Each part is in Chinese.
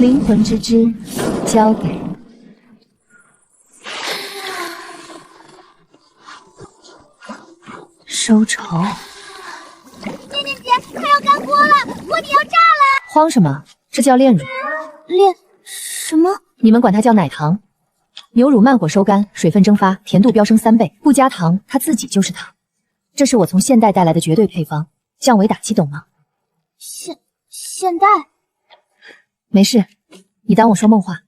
灵魂之枝交给收仇。念念姐，快要干锅了，锅底要炸了！慌什么？这叫炼乳。炼什么？你们管它叫奶糖。牛乳慢火收干，水分蒸发，甜度飙升3倍。不加糖，它自己就是糖。这是我从现代带来的绝对配方，降维打击，懂吗？现代？没事，你当我说梦话。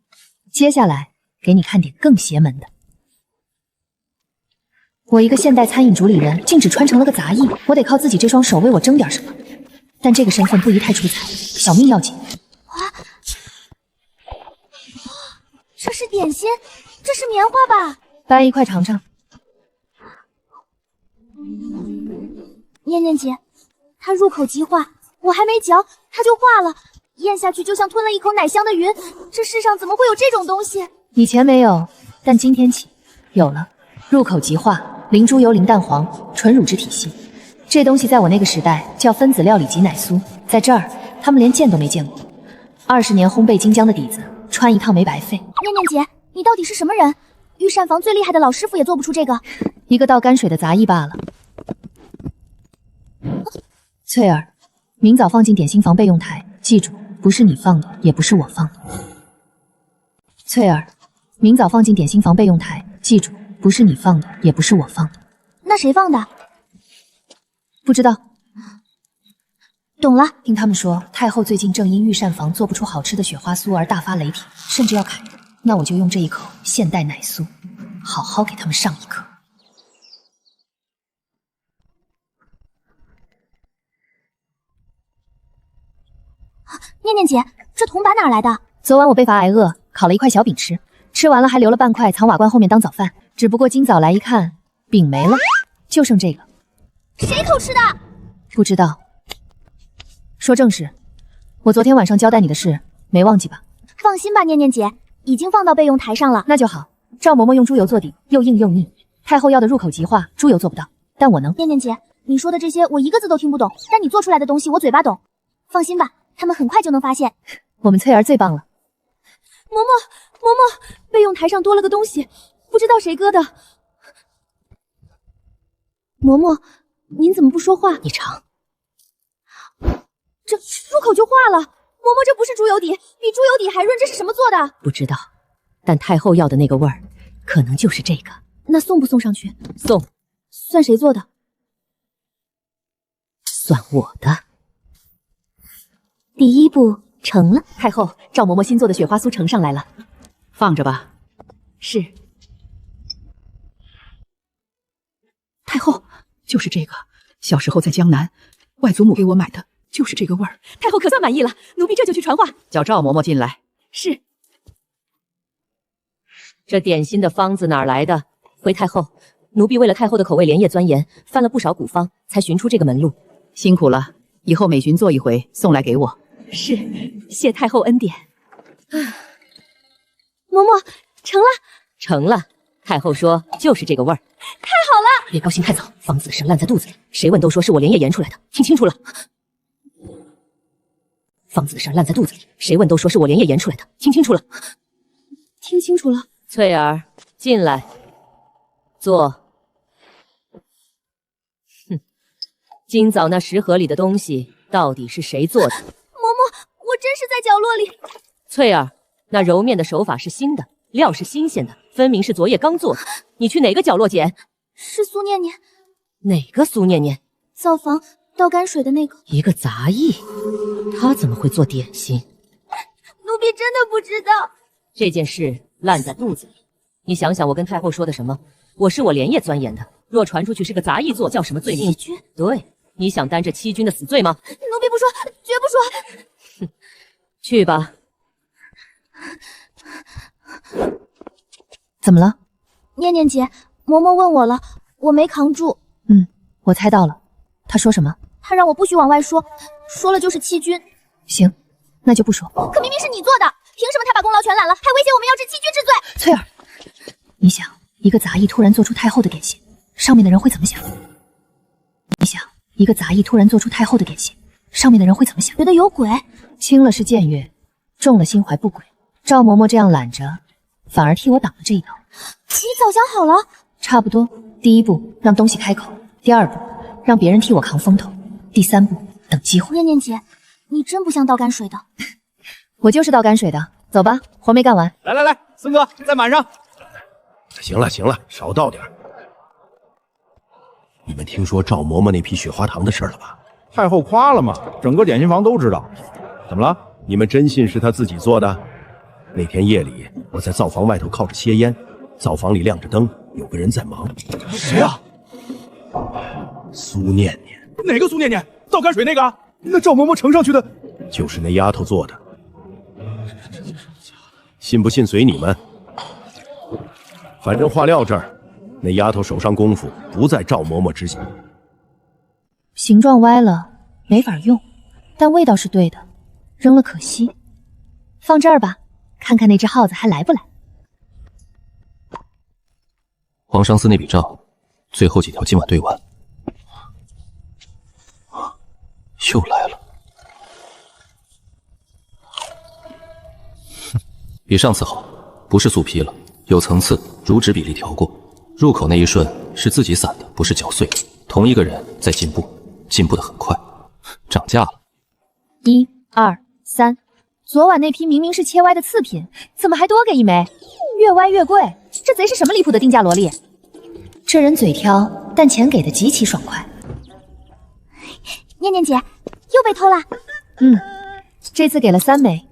接下来给你看点更邪门的。我一个现代餐饮主理人，竟只穿成了个杂役，我得靠自己这双手为我争点什么。但这个身份不宜太出彩，小命要紧。这是点心，这是棉花吧？掰一块尝尝。念念姐，它入口即化，我还没嚼，它就化了，咽下去就像吞了一口奶香的云。这世上怎么会有这种东西？以前没有，但今天起有了。入口即化，零猪油、零蛋黄，纯乳脂体系。这东西在我那个时代叫分子料理级奶酥，在这儿他们连见都没见过。20年烘焙金浆的底子，穿一趟没白费。念念姐，你到底是什么人？御膳房最厉害的老师傅也做不出这个。一个倒泔水的杂役罢了。翠儿，明早放进点心房备用台，记住，不是你放的，也不是我放的。翠儿，明早放进点心房备用台，记住，不是你放的，也不是我放的。那谁放的？不知道。懂了。听他们说，太后最近正因御膳房做不出好吃的雪花酥而大发雷霆，甚至要砍人。那我就用这一口现代奶酥，好好给他们上一课。念念姐，这铜板哪来的？昨晚我被罚挨饿，烤了一块小饼吃，吃完了还留了半块藏瓦罐后面当早饭。只不过今早来一看，饼没了，就剩这个。谁偷吃的？不知道。说正事，我昨天晚上交代你的事，没忘记吧？放心吧，念念姐，已经放到备用台上了。那就好。赵嬷嬷用猪油做底，又硬又腻。太后要的入口即化，猪油做不到，但我能。念念姐，你说的这些我一个字都听不懂，但你做出来的东西我嘴巴懂。放心吧，他们很快就能发现。我们翠儿最棒了。嬷嬷，备用台上多了个东西，不知道谁割的。嬷嬷，您怎么不说话？你尝。这入口就化了。嬷嬷，这不是猪油底，比猪油底还润，这是什么做的？不知道，但太后要的那个味儿，可能就是这个。那送不送上去？送。算谁做的？算我的。第一步成了。太后，赵嬷嬷新做的雪花酥呈上来了，放着吧。是。太后，就是这个，小时候在江南，外祖母给我买的，就是这个味儿。太后可算满意了，奴婢这就去传话。叫赵嬷嬷进来。是。这点心的方子哪儿来的？回太后，奴婢为了太后的口味连夜钻研，翻了不少古方，才寻出这个门路。辛苦了，以后每巡做一回，送来给我。是，谢太后恩典。嬷嬷，成了。成了。太后说就是这个味儿。太好了！别高兴太早，方子的事烂在肚子里，谁问都说是我连夜研出来的，听清楚了。方子的事烂在肚子里，谁问都说是我连夜研出来的，听清楚了。听清楚了。翠儿，进来，坐。哼，今早那食盒里的东西到底是谁做的？嬷嬷，我真是在角落里。翠儿，那揉面的手法是新的，料是新鲜的，分明是昨夜刚做的。你去哪个角落捡？是苏念念。哪个苏念念？灶房倒泔水的那个。一个杂役，她怎么会做点心？奴婢真的不知道。这件事烂在肚子里。你想想我跟太后说的什么？我是我连夜钻研的，若传出去是个杂役做，叫什么罪名？欺君。对，你想担这欺君的死罪吗？奴婢不说，绝不说。哼，去吧。怎么了？念念姐，嬷嬷问我了，我没扛住。我猜到了。她说什么？她让我不许往外说，说了就是欺君。行，那就不说。可明明是你做的，凭什么他把功劳全揽了，还威胁我们要治欺君之罪？翠儿，你想，一个杂役突然做出太后的点心，上面的人会怎么想？你想，一个杂役突然做出太后的点心，上面的人会怎么想？觉得有鬼。轻了是僭越，中了心怀不轨。赵嬷嬷这样懒着，反而替我挡了这一刀。你早想好了？差不多。第一步让东西开口，第二步让别人替我扛风头，第三步等机会。念念姐，你真不像倒泔水的。我就是倒泔水的。走吧，活没干完。来来来，孙哥再满上。行了行了，少倒点。你们听说赵嬷嬷那批雪花糖的事了吧？太后夸了嘛，整个点心房都知道。怎么了？你们真信是她自己做的？那天夜里，我在灶房外头靠着歇烟，灶房里亮着灯，有个人在忙。谁啊？苏念念。哪个苏念念？倒泔水那个？那赵嬷嬷呈上去的，就是那丫头做的。信不信随你们。反正话撂这儿，那丫头手上功夫不在赵嬷嬷之下。形状歪了，没法用，但味道是对的，扔了可惜。放这儿吧，看看那只耗子还来不来。皇上司那笔账，最后几条今晚对完。又来了，比上次好，不是素皮了，有层次，如纸比例调过。入口那一瞬是自己散的，不是嚼碎的。同一个人在进步，进步得很快，涨价了。1、2、3，昨晚那批明明是切歪的次品，怎么还多给一枚？越歪越贵，这贼是什么离谱的定价萝莉？这人嘴挑，但钱给的极其爽快。念念姐又被偷了。这次给了3枚。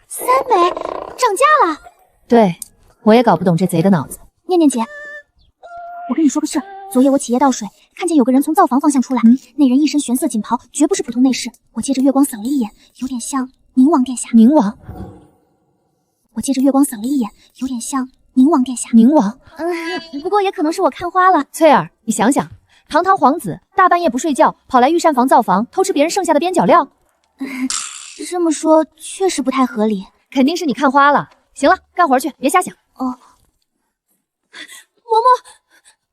3枚，涨价了。对，我也搞不懂这贼的脑子。念念姐，我跟你说个事儿，昨夜我起夜倒水，看见有个人从灶房方向出来，那人一身玄色锦袍，绝不是普通内侍。我借着月光扫了一眼，有点像宁王殿下。宁王？我借着月光扫了一眼，有点像宁王殿下。宁王？不过也可能是我看花了。翠儿，你想想，堂堂皇子大半夜不睡觉，跑来御膳房造房，偷吃别人剩下的边角料。这么说确实不太合理。肯定是你看花了。行了，干活去，别瞎想。哦，嬷嬷，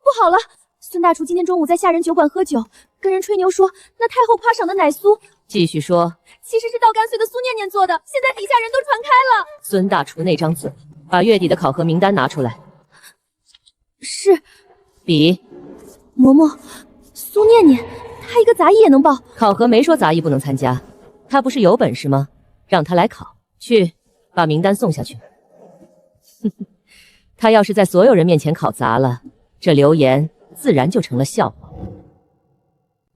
不好了！孙大厨今天中午在下人酒馆喝酒，跟人吹牛说那太后夸赏的奶酥，继续说。其实是倒泔碎的苏念念做的，现在底下人都传开了。孙大厨那张嘴，把月底的考核名单拿出来。是。比。嬷嬷，苏念念，她一个杂役也能报？考核没说杂役不能参加，他不是有本事吗？让他来考，去把名单送下去。他要是在所有人面前考砸了，这流言自然就成了笑话。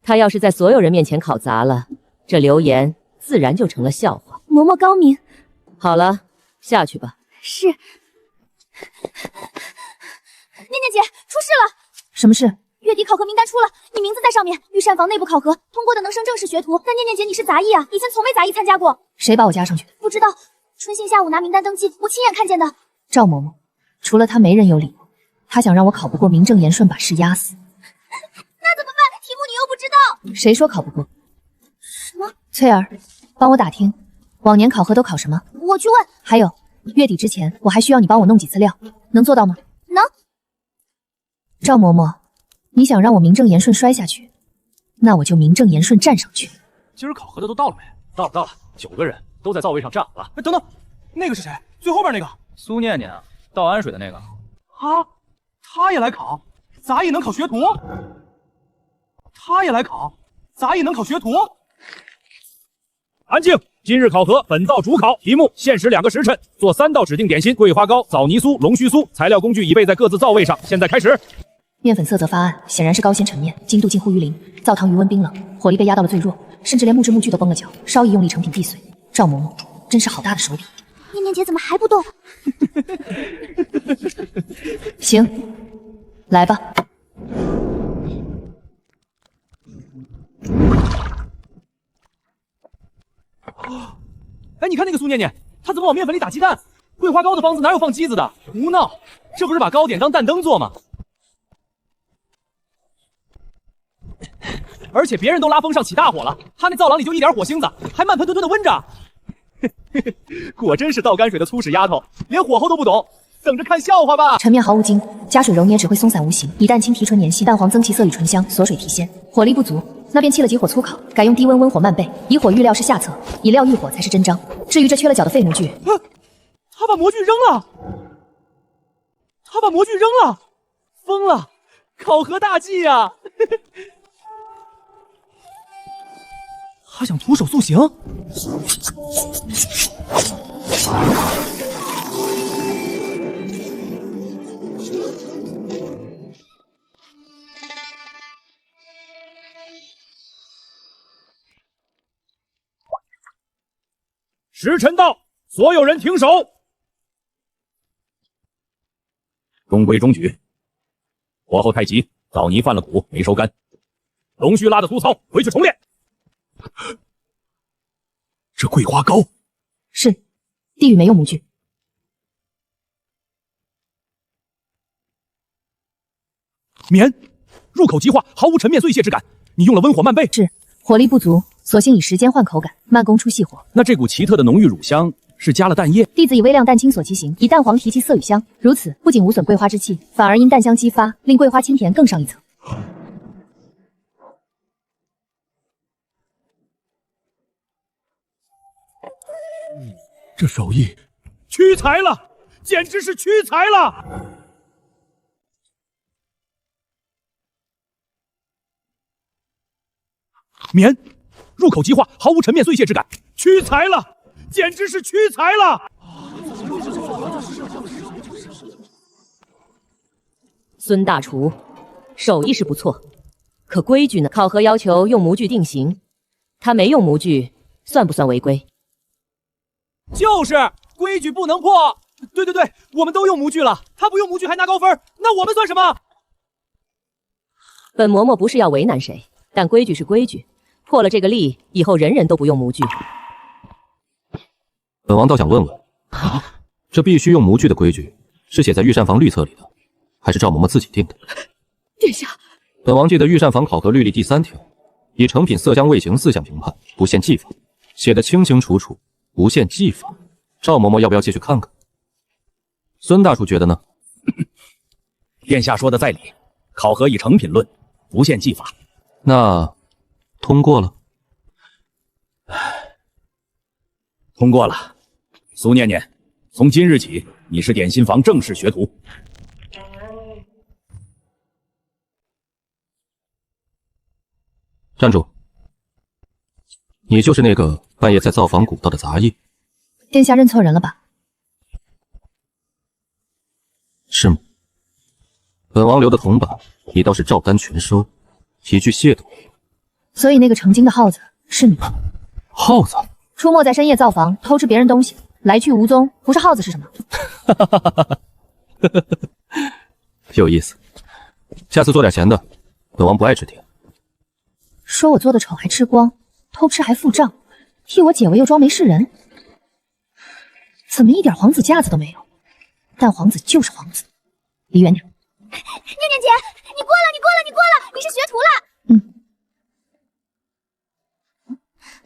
他要是在所有人面前考砸了，这流言自然就成了笑话。嬷嬷高明。好了，下去吧。是。念念姐，出事了！什么事？月底考核名单出了，你名字在上面。御膳房内部考核通过的能升正式学徒，但念念姐你是杂役啊，以前从没杂役参加过。谁把我加上去的？不知道，春信下午拿名单登记，我亲眼看见的。赵嬷嬷，除了她没人有理我，她想让我考不过，名正言顺把事压死。那怎么办？题目你又不知道。谁说考不过？什么？翠儿，帮我打听，往年考核都考什么？我去问。还有，月底之前我还需要你帮我弄几次料，能做到吗？能。赵嬷嬷，你想让我名正言顺摔下去，那我就名正言顺站上去。今儿考核的都到了没？到了，9个人都在灶位上站好了。哎，等等，那个是谁？最后边那个？苏念念啊，倒安水的那个。他也来考？杂役能考学徒？他也来考？杂役能考学徒？安静！今日考核本灶主考，题目限时2个时辰，做3道指定点心：桂花糕、枣泥酥、龙须酥。材料工具已备在各自灶位上，现在开始。面粉色泽发暗，显然是高纤陈面，精度近乎于零。灶堂余温冰冷，火力被压到了最弱，甚至连木质木具都崩了角，稍一用力成品必碎。赵嬷嬷真是好大的手笔。念念姐怎么还不动？行，来吧。哎，你看那个苏念念，她怎么往面粉里打鸡蛋？桂花糕的方子哪有放鸡子的？胡闹！这不是把糕点当蛋灯做吗？而且别人都拉风上起大火了，他那灶廊里就一点火星子，还慢吞吞的温着。果真是倒泔水的粗使丫头，连火候都不懂，等着看笑话吧。陈面毫无筋骨，加水揉捏只会松散无形，一旦轻提纯粘细，蛋黄增气色与醇香，锁水提鲜。火力不足，那便弃了急火粗烤，改用低温温火慢焙，以火预料是下策，以料预火才是真章。至于这缺了角的废模具，他把模具扔了，疯了！考核大忌呀！他想徒手塑形？时辰到，所有人停手。中规中矩。火候太急，枣泥泛了苦，没收干。龙须拉的粗糙，回去重练。这桂花糕是地狱没用模具。棉，入口即化，毫无陈面碎屑之感。你用了温火慢焙，是火力不足，索性以时间换口感，慢工出细活。那这股奇特的浓郁乳香是加了蛋液？弟子以微量蛋清所其形，以蛋黄提其色与香，如此不仅无损桂花之气，反而因蛋香激发，令桂花清甜更上一层。这手艺屈才了，简直是屈才了！绵，入口即化，毫无陈面碎屑之感，屈才了，简直是屈才了！孙大厨，手艺是不错，可规矩呢？考核要求用模具定型，他没用模具，算不算违规？就是规矩不能破。对，我们都用模具了，他不用模具还拿高分，那我们算什么？本嬷嬷不是要为难谁，但规矩是规矩，破了这个例，以后人人都不用模具。本王倒想问问，这必须用模具的规矩是写在御膳房律册里的，还是赵嬷嬷自己定的？殿下，本王记得御膳房考核律例第3条，以成品色香味形4项评判，不限技法，写得清清楚楚，不限技法。赵嬷嬷要不要进去看看？孙大厨觉得呢？殿下说的在理，考核以成品论，不限技法。那通过了？通过了。苏念念，从今日起，你是点心房正式学徒。站住！你就是那个半夜在灶房鼓捣的杂役？殿下认错人了吧？是吗？本王留的铜板，你倒是照单全收，一句谢都没有。所以那个成精的耗子是你？耗子出没在深夜灶房偷吃别人东西，来去无踪，不是耗子是什么？有意思，下次做点咸的，本王不爱吃甜。说我做的丑还吃光，偷吃还付账，替我解围又装没事人，怎么一点皇子架子都没有？但皇子就是皇子，离远点。念念姐，你过了，你是学徒了。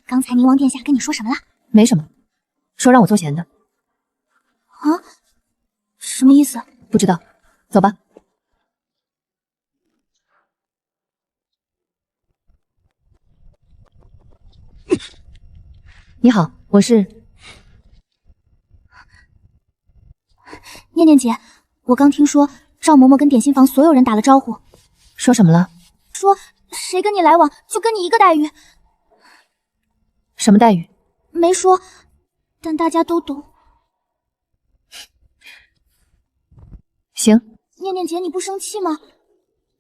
刚才宁王殿下跟你说什么了？没什么，说让我做咸的。啊？什么意思？不知道，走吧。你好，我是念念姐，我刚听说赵嬷嬷跟点心房所有人打了招呼，说什么了？说谁跟你来往就跟你一个待遇。什么待遇？没说，但大家都懂。行。念念姐，你不生气吗？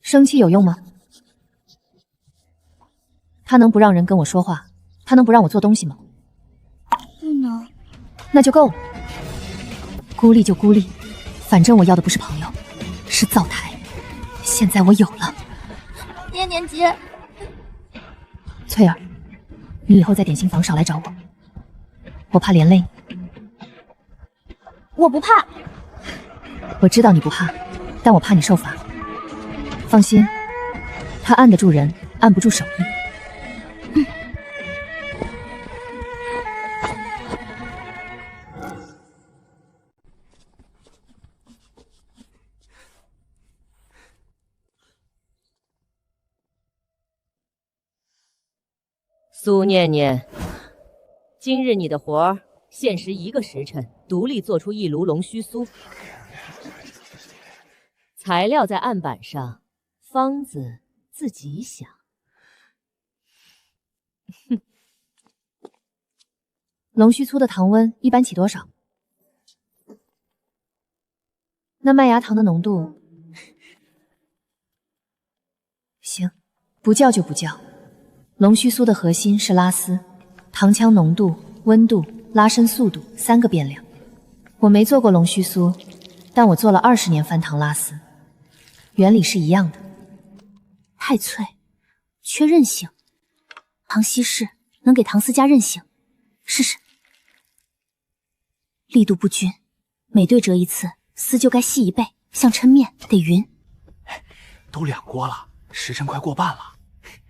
生气有用吗？他能不让人跟我说话？他能不让我做东西吗？不能。那就够了。孤立就孤立，反正我要的不是朋友，是灶台。现在我有了。念念姐，翠儿，你以后在点心房少来找我，我怕连累你。我不怕。我知道你不怕，但我怕你受罚。放心，他按得住人，按不住手艺。苏念念，今日你的活儿，限时1个时辰，独立做出1炉龙须酥。材料在案板上，方子自己想。哼。龙须酥的糖温一般起多少？那麦芽糖的浓度？行，不叫就不叫。龙须酥的核心是拉丝，糖浆浓度、温度、拉伸速度3个变量。我没做过龙须酥，但我做了20年翻糖拉丝，原理是一样的。太脆，缺韧性。糖稀释能给糖丝加韧性，试试。力度不均，每对折一次，丝就该细1倍，像抻面得匀。都2锅了，时辰快过半了，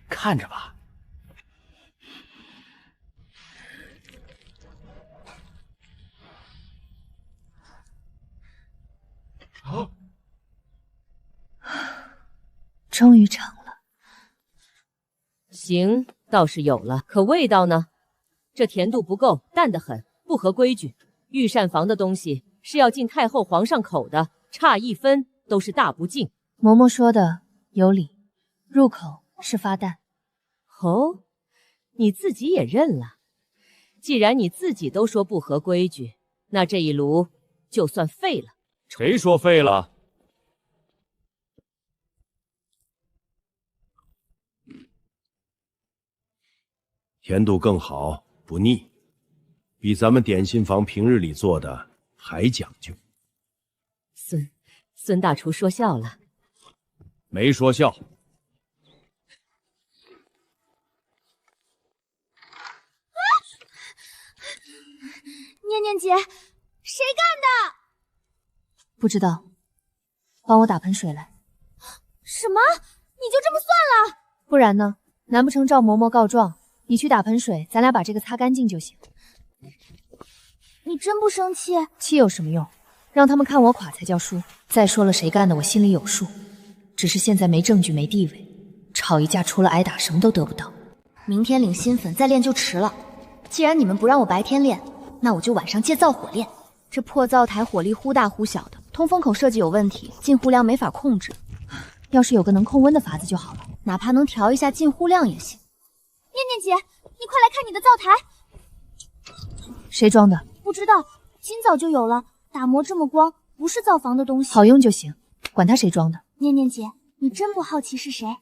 看着吧。终于成了。形倒是有了，可味道呢？这甜度不够，淡得很，不合规矩。御膳房的东西是要进太后皇上口的，差1分都是大不敬。嬷嬷说的有理，入口是发淡。哦，你自己也认了。既然你自己都说不合规矩，那这一炉就算废了。谁说废了？甜度更好，不腻，比咱们点心房平日里做的还讲究。孙大厨说笑了。没说笑。念念姐，谁干的？不知道，帮我打盆水来。什么？你就这么算了？不然呢？难不成赵嬷嬷告状，你去打盆水，咱俩把这个擦干净就行？你真不生气？气有什么用？让他们看我垮才叫数。再说了，谁干的我心里有数，只是现在没证据没地位，吵一架除了挨打什么都得不到。明天领新粉再练就迟了。既然你们不让我白天练，那我就晚上借灶火练。这破灶台火力忽大忽小的，通风口设计有问题，进户量没法控制。要是有个能控温的法子就好了，哪怕能调一下进户量也行。念念姐，你快来看你的灶台。谁装的？不知道，今早就有了。打磨这么光，不是灶房的东西。好用就行，管他谁装的。念念姐，你真不好奇是谁？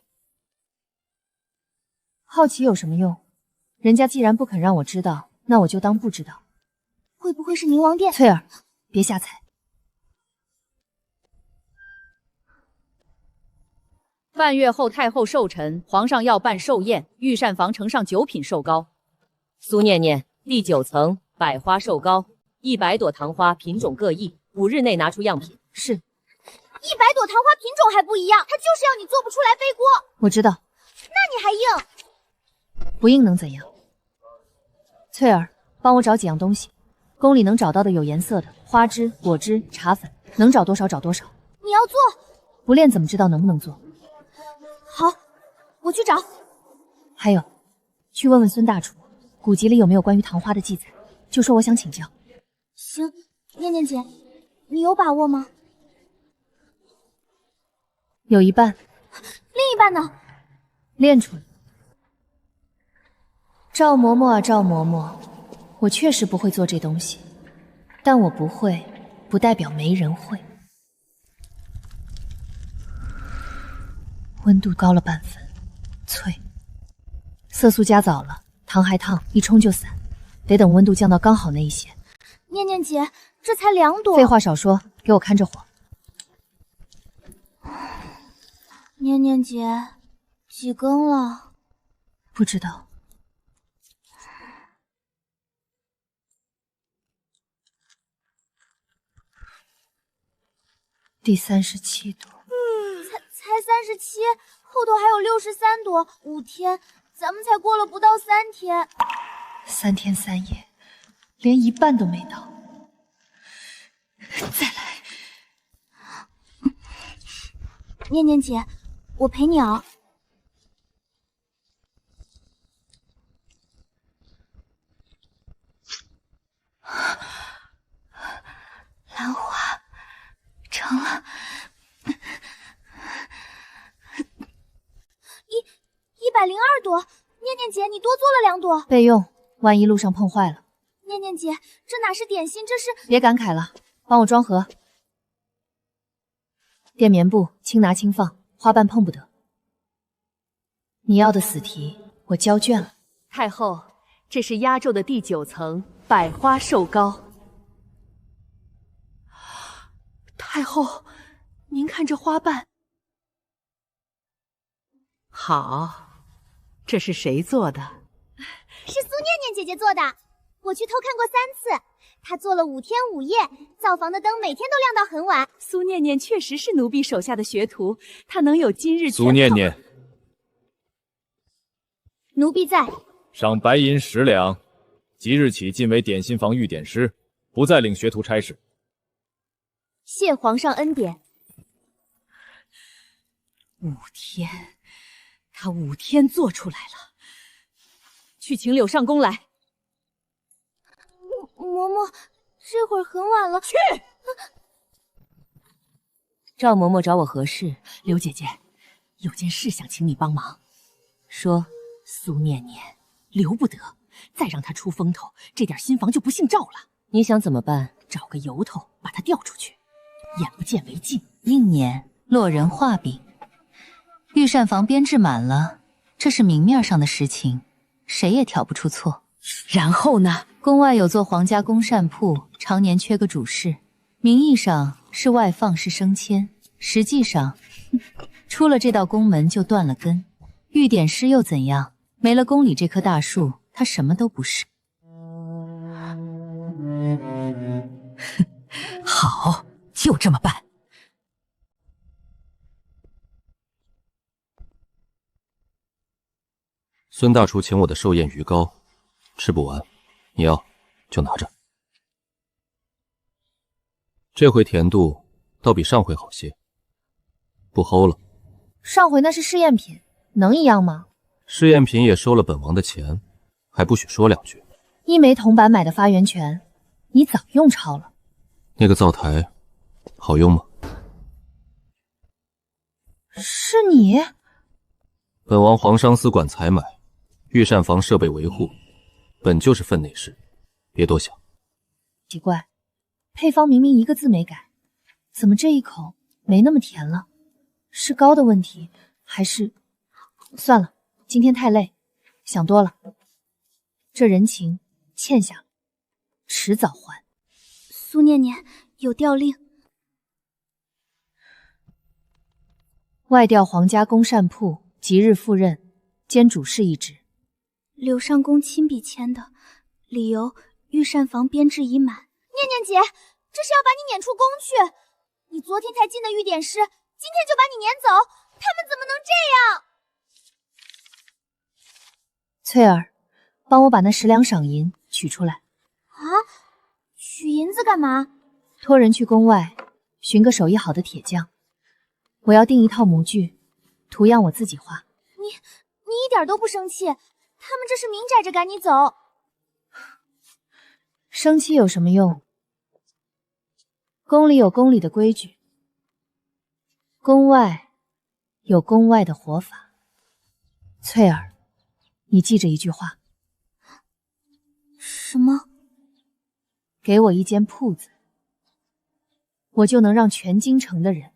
好奇有什么用？人家既然不肯让我知道，那我就当不知道。会不会是宁王殿？翠儿，别瞎猜。半月后太后寿辰，皇上要办寿宴，御膳房呈上9品寿糕。苏念念，第9层百花寿糕，100朵糖花品种各异，5日内拿出样品。是。100朵糖花品种还不一样，他就是要你做不出来背锅。我知道。那你还硬？不硬能怎样？翠儿，帮我找几样东西，宫里能找到的有颜色的，花枝、果汁、茶粉，能找多少找多少。你要做？不练怎么知道能不能做？好，我去找。还有，去问问孙大厨，古籍里有没有关于糖花的记载，就说我想请教。行，念念姐，你有把握吗？有一半。另一半呢？练出来。赵嬷嬷啊，赵嬷嬷，我确实不会做这东西，但我不会，不代表没人会。温度高了半分，脆。色素加早了，糖还烫，一冲就散，得等温度降到刚好那一些。念念姐，这才2朵。废话少说，给我看着火。念念姐，几更了？不知道。第37朵。才37，后头还有63朵，5天，咱们才过了不到3天。3天3夜，连一半都没到。再来。念念姐，我陪你熬。102朵。念念姐，你多做了2朵，备用，万一路上碰坏了。念念姐，这哪是点心，这是……别感慨了，帮我装盒。垫棉布，轻拿轻放，花瓣碰不得。你要的死题，我交卷了。太后，这是压轴的第9层百花寿糕。太后，您看这花瓣。好，这是谁做的？是苏念念姐姐做的，我去偷看过3次，她做了5天5夜，灶房的灯每天都亮到很晚。苏念念确实是奴婢手下的学徒，她能有今日。苏念念，奴婢在。赏白银10两，即日起晋为点心房御点师，不再领学徒差事。谢皇上恩典。5天，他5天做出来了。去请柳上宫来。嬷嬷，这会儿很晚了。去。赵嬷嬷找我何事？刘姐姐，有件事想请你帮忙。说。苏念念留不得，再让她出风头，这点新房就不姓赵了。你想怎么办？找个由头把她调出去，眼不见为净。应年落人画饼，御膳房编制满了，这是明面上的实情，谁也挑不出错。然后呢？宫外有座皇家公膳铺，常年缺个主事，名义上是外放式升迁，实际上出了这道宫门就断了根。御点师又怎样？没了宫里这棵大树，他什么都不是。好，就这么办。孙大厨请我的寿宴鱼糕，吃不完，你要就拿着。这回甜度倒比上回好些，不齁了。上回那是试验品，能一样吗？试验品也收了本王的钱，还不许说2句。1枚铜板买的发源泉，你早用超了。那个灶台好用吗？是你？本王皇商司管采买，御膳房设备维护，本就是分内事，别多想。奇怪，配方明明一个字没改，怎么这一口没那么甜了？是糕的问题，还是……算了，今天太累，想多了。这人情欠下了，迟早还。苏念念有调令，外调皇家公膳铺，即日赴任，兼主事一职。柳上宫亲笔签的，理由御膳房编制已满。念念姐，这是要把你撵出宫去！你昨天才进的御点师，今天就把你撵走，他们怎么能这样？翠儿，帮我把那10两赏银取出来。啊？取银子干嘛？托人去宫外寻个手艺好的铁匠，我要订一套模具，图样我自己画。你一点都不生气？他们这是明摆着赶你走。生气有什么用？宫里有宫里的规矩，宫外有宫外的活法。翠儿，你记着一句话。什么？给我一间铺子，我就能让全京城的人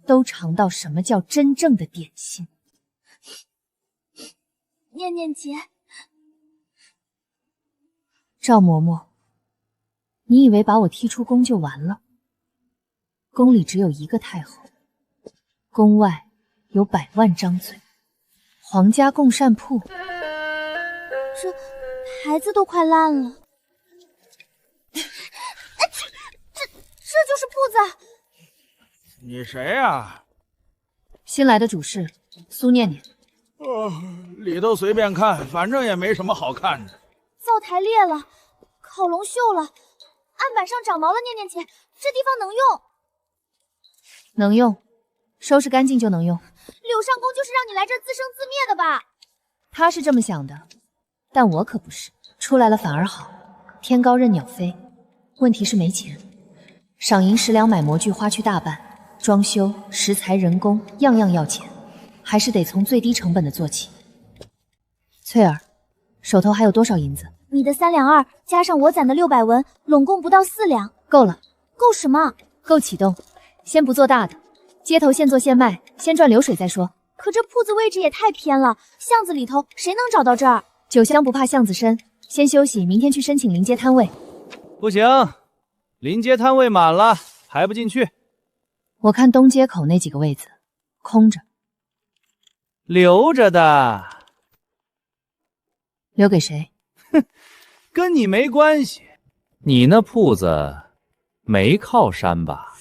都尝到什么叫真正的点心。念念姐，赵嬷嬷，你以为把我踢出宫就完了？宫里只有一个太后，宫外有100万张嘴。皇家供膳铺，这牌子都快烂了。这就是铺子。你谁呀？新来的主事苏念念。里头随便看，反正也没什么好看的。灶台裂了，烤笼锈了，案板上长毛了。念念姐，这地方能用？能用，收拾干净就能用。柳上宫就是让你来这儿自生自灭的吧？他是这么想的，但我可不是。出来了反而好，天高任鸟飞。问题是没钱，赏银10两买模具花去大半，装修、食材、人工样样要钱，还是得从最低成本的做起。翠儿，手头还有多少银子？你的3两2加上我攒的600文，拢共不到4两。够了。够什么？够启动。先不做大的，街头现做现卖，先赚流水再说。可这铺子位置也太偏了，巷子里头谁能找到这儿？酒香不怕巷子深，先休息，明天去申请临街摊位。不行，临街摊位满了，排不进去。我看东街口那几个位子空着，留着的。留给谁？哼，跟你没关系。你那铺子没靠山吧？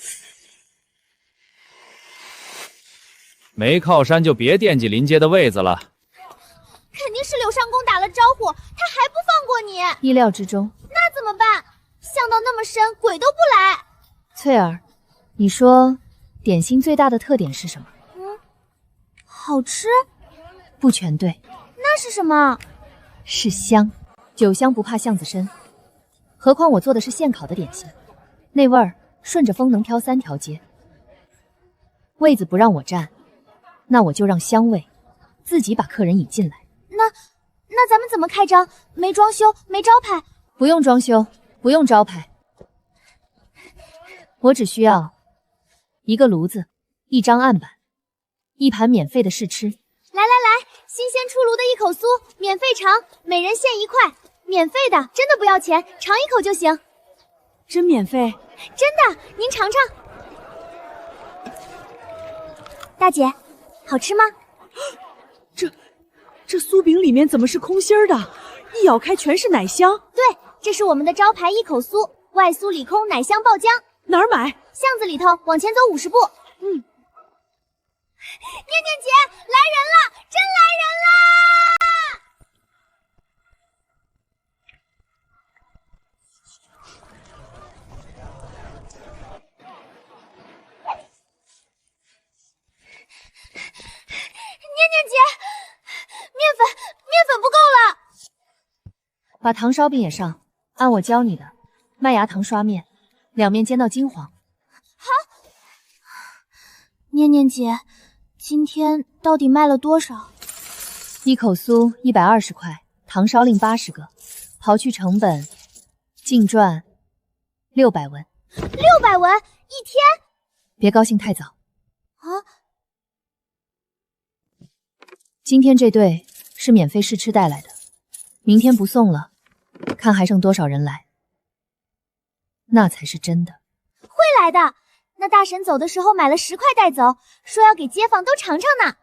没靠山就别惦记临街的位子了。肯定是柳上公打了招呼，他还不放过你。意料之中。那怎么办？巷道那么深，鬼都不来。翠儿，你说点心最大的特点是什么？好吃？不全对。那是什么？是香。酒香不怕巷子深，何况我做的是现烤的点心，那味儿顺着风能飘3条街。位子不让我占，那我就让香味自己把客人引进来。那咱们怎么开张？没装修，没招牌。不用装修，不用招牌，我只需要一个炉子，1张案板，1盘免费的试吃。来，新鲜出炉的一口酥，免费尝，每人限1块，免费的，真的不要钱，尝1口就行。真免费？真的，您尝尝。大姐，好吃吗？这酥饼里面怎么是空心儿的？一咬开全是奶香。对，这是我们的招牌一口酥，外酥里空，奶香爆浆。哪儿买？巷子里头，往前走50步。念念姐，来人了，真来人啦！念念姐，面粉不够了。把糖烧饼也上，按我教你的，麦芽糖刷面，2面煎到金黄。好。念念姐，今天到底卖了多少？一口酥120块，糖烧令80个，刨去成本，净赚600文。600文一天？别高兴太早啊！今天这对是免费试吃带来的，明天不送了，看还剩多少人来，那才是真的。会来的。那大婶走的时候买了10块带走，说要给街坊都尝尝呢。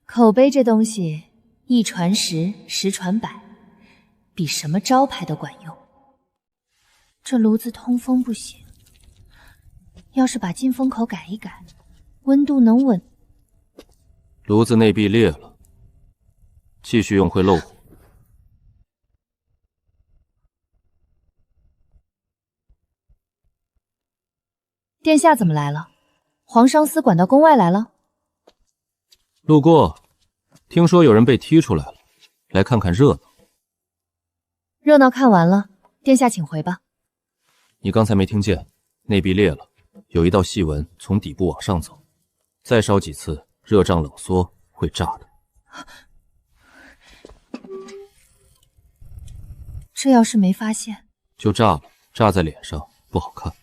口碑这东西1传10，10传100，比什么招牌都管用。这炉子通风不行，要是把进风口改一改，温度能稳。炉子内壁裂了，继续用会漏火。殿下怎么来了？皇上司管到宫外来了？路过，听说有人被踢出来了，来看看热闹。热闹看完了，殿下请回吧。你刚才没听见？内壁裂了，有一道细纹从底部往上走，再烧几次，热胀冷缩会炸的。这要是没发现，就炸了，炸在脸上不好看。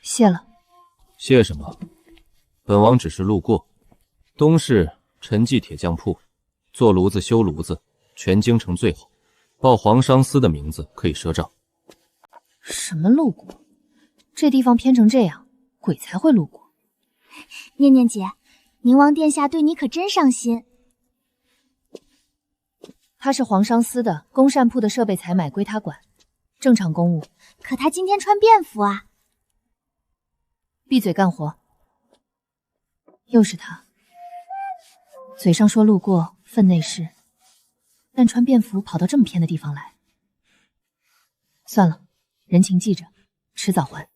谢了。谢什么？本王只是路过。东市陈记铁匠铺，做炉子修炉子，全京城最好。报皇商司的名字可以赊账。什么路过？这地方偏成这样，鬼才会路过。念念姐，宁王殿下对你可真上心。他是皇商司的，工扇铺的设备采买归他管，正常公务。可他今天穿便服啊。闭嘴干活。又是他，嘴上说路过，分内事，但穿便服跑到这么偏的地方来。算了，人情记着，迟早还。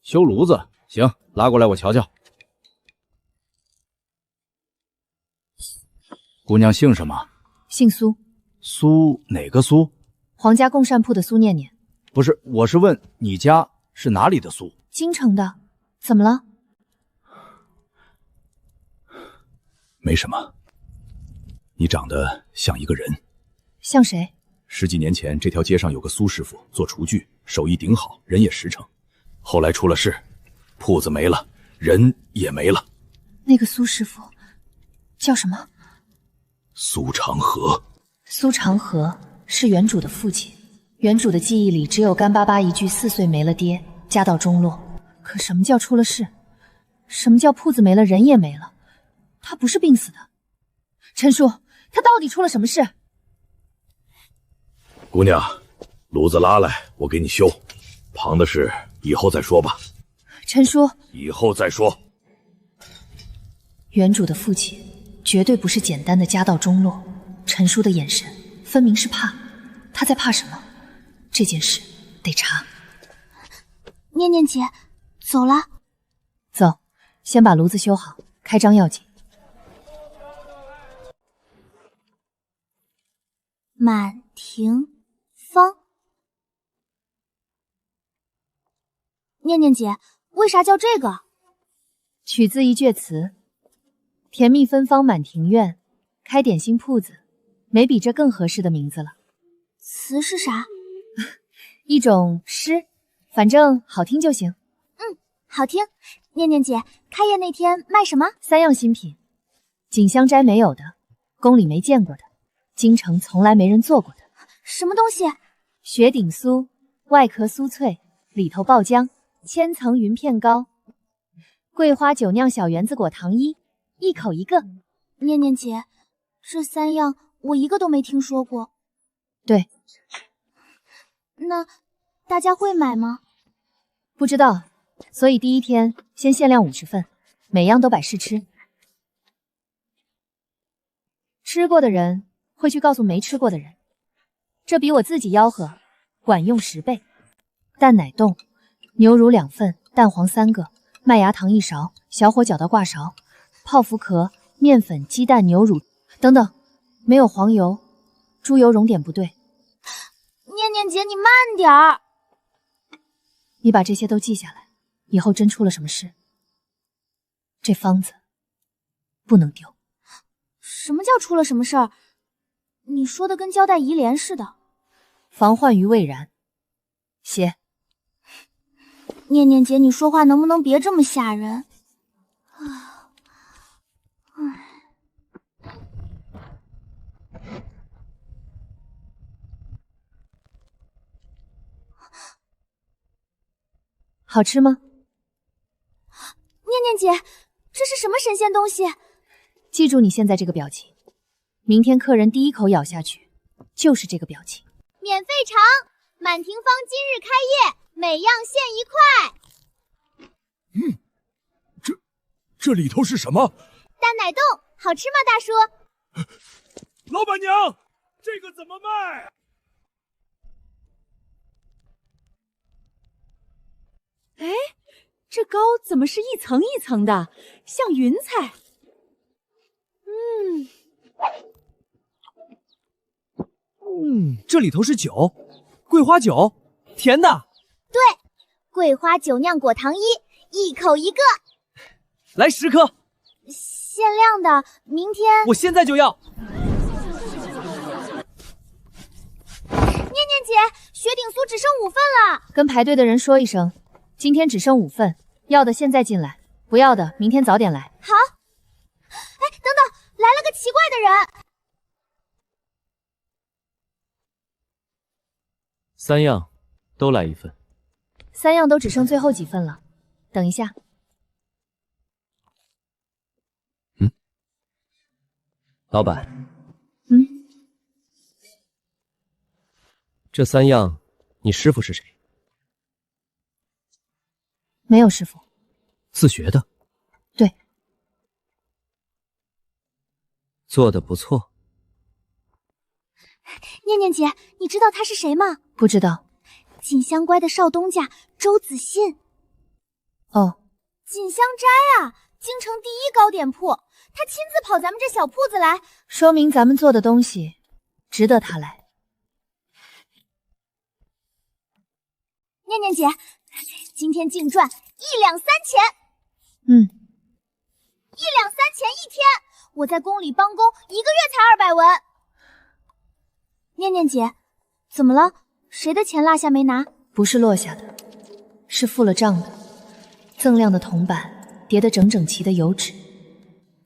修炉子，行，拉过来我瞧瞧。姑娘姓什么？姓苏。苏哪个苏？皇家贡扇铺的苏念念。不是，我是问你家是哪里的苏？京城的。怎么了？没什么。你长得像一个人。像谁？10几年前，这条街上有个苏师傅做厨具，手艺顶好，人也实诚。后来出了事，铺子没了，人也没了。那个苏师傅叫什么？苏长河。苏长河是原主的父亲。原主的记忆里只有干巴巴一句4岁没了爹，家道中落。可什么叫出了事？什么叫铺子没了，人也没了？他不是病死的。陈叔，他到底出了什么事？姑娘，炉子拉来，我给你修。旁的事以后再说吧。陈叔，以后再说。原主的父亲绝对不是简单的家道中落。陈叔的眼神分明是怕。他在怕什么？这件事得查。念念姐，走了。走，先把炉子修好，开张要紧。满庭芳。念念姐，为啥叫这个？取自一阙词：甜蜜芬芳满庭院，开点心铺子，没比这更合适的名字了。词是啥？一种诗，反正好听就行。好听。念念姐，开业那天卖什么？3样新品，锦香斋没有的，宫里没见过的，京城从来没人做过的。什么东西？雪顶酥，外壳酥脆，里头爆浆，千层云片糕，桂花酒酿小圆子果糖衣，一口一个。念念姐，这3样我一个都没听说过。对。那大家会买吗？不知道，所以第一天先限量50份，每样都摆试吃。吃过的人会去告诉没吃过的人，这比我自己吆喝管用10倍。蛋奶冻，牛乳2份，蛋黄3个，麦芽糖1勺，小火搅到挂勺，泡芙壳、面粉、鸡蛋、牛乳等等，没有黄油，猪油熔点不对。念念姐，你慢点儿。你把这些都记下来，以后真出了什么事，这方子不能丢。什么叫出了什么事儿？你说的跟交代遗莲似的。防患于未然。写。念念姐，你说话能不能别这么吓人？好吃吗？念念姐，这是什么神仙东西？记住你现在这个表情，明天客人第一口咬下去就是这个表情。免费尝，满庭芳今日开业，每样限1块。这里头是什么？蛋奶冻，好吃吗，大叔？老板娘，这个怎么卖？哎，这糕怎么是一层一层的，像云彩？这里头是酒，桂花酒，甜的。对，桂花酒酿果糖衣，一口一个。来10颗，限量的，明天。我现在就要。念念姐，雪顶酥只剩5份了，跟排队的人说一声，今天只剩5份，要的现在进来，不要的明天早点来。好。哎，等等，来了个奇怪的人。3样都来1份。3样都只剩最后几份了，等一下。老板，这3样你师傅是谁？没有师傅。自学的？对。做得不错。念念姐，你知道他是谁吗？不知道。锦香乖的少东家周子信。哦。锦香斋啊，京城第1糕点铺，他亲自跑咱们这小铺子来，说明咱们做的东西值得他来。念念姐，今天净赚1两3钱。1两3钱1天，我在宫里帮工1个月才200文。念念姐，怎么了？谁的钱落下没拿？不是落下的，是付了账的。锃亮的铜板叠得整整齐的油纸，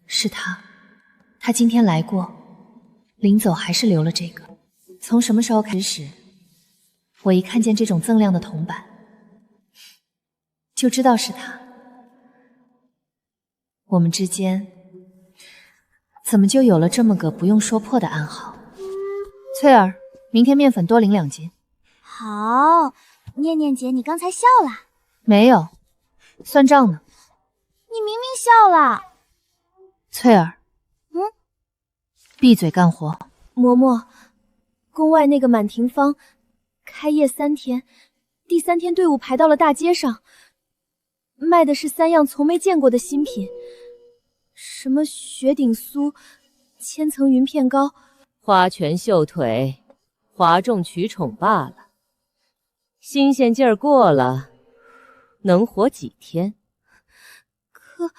是他今天来过，临走还是留了这个。从什么时候开始，我一看见这种锃亮的铜板，就知道是他。我们之间怎么就有了这么个不用说破的暗号？翠儿，明天面粉多领2斤。好，念念姐，你刚才笑了？没有，算账呢。你明明笑了。翠儿，闭嘴干活。嬷嬷，宫外那个满庭坊开业3天，第3天队伍排到了大街上，卖的是3样从没见过的新品，什么雪顶酥、千层云片糕，花拳绣腿，哗众取宠罢了。新鲜劲儿过了，能活几天？可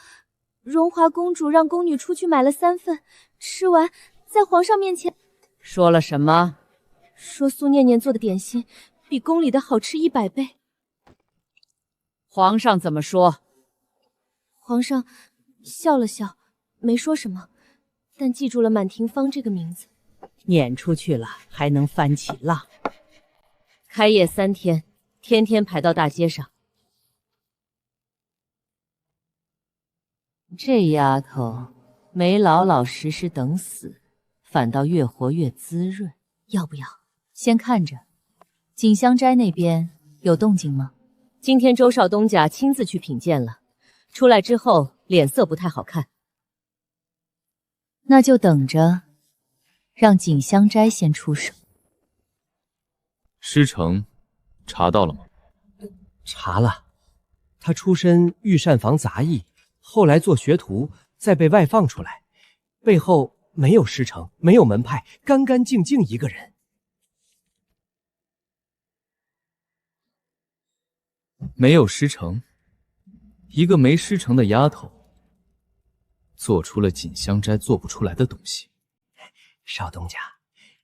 荣华公主让宫女出去买了3份，吃完在皇上面前说了什么？说苏念念做的点心比宫里的好吃100倍。皇上怎么说？皇上笑了笑，没说什么，但记住了满庭芳这个名字。撵出去了还能翻起浪？开业3天，天天排到大街上。这丫头没老老实实等死，反倒越活越滋润。要不要先看着？锦香斋那边有动静吗？今天周少东家亲自去品鉴了，出来之后脸色不太好看。那就等着让锦香斋先出手。师承查到了吗？查了，他出身御膳房杂役，后来做学徒，再被外放出来，背后没有师承，没有门派，干干净净一个人。没有师承，一个没师承的丫头，做出了锦香斋做不出来的东西。少东家，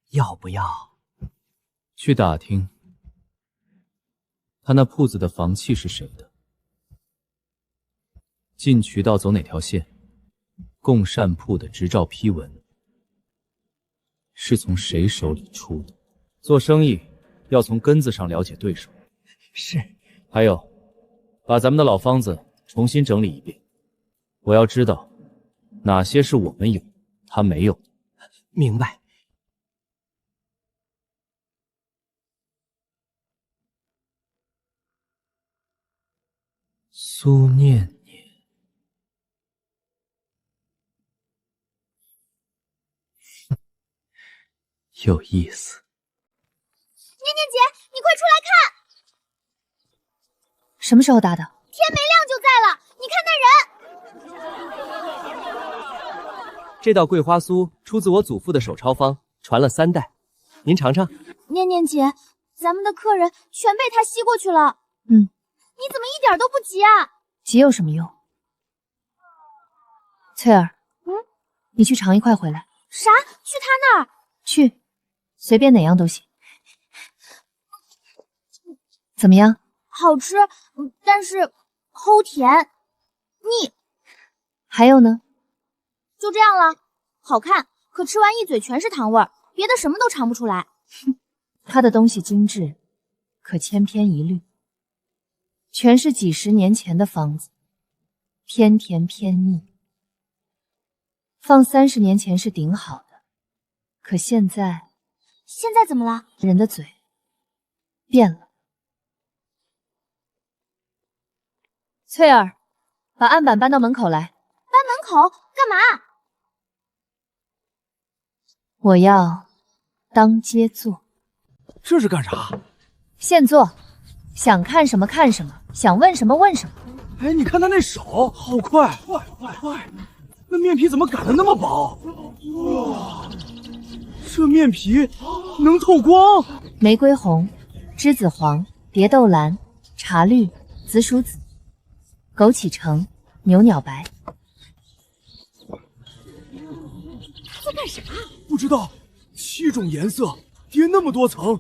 要不要去打听他那铺子的房契是谁的？进渠道走哪条线？供膳铺的执照批文是从谁手里出的？做生意要从根子上了解对手。是。还有，把咱们的老方子重新整理一遍，我要知道哪些是我们有，他没有。明白。苏念念，有意思。念念姐，你快出来看！什么时候搭的？天没亮就在了，你看那人。这道桂花酥出自我祖父的手抄方，传了3代，您尝尝。念念姐，咱们的客人全被他吸过去了。你怎么一点都不急啊？急有什么用？翠儿，你去尝一块回来。啥？去他那儿？去，随便哪样都行。怎么样？好吃，但是齁甜腻。还有呢？就这样了。好看，可吃完一嘴全是糖味儿，别的什么都尝不出来。他的东西精致，可千篇一律，全是几10年前的方子，偏甜偏腻。放30年前是顶好的，可现在怎么了？人的嘴变了。翠儿，把案板搬到门口来。搬门口干嘛？我要当街坐。这是干啥？现做，想看什么看什么，想问什么问什么。哎，你看他那手，好快，快！那面皮怎么擀得那么薄？哇，这面皮能透光。玫瑰红、栀子黄、蝶豆蓝、茶绿、紫薯紫、枸杞橙、牛鸟白。在干啥？不知道，7种颜色叠那么多层。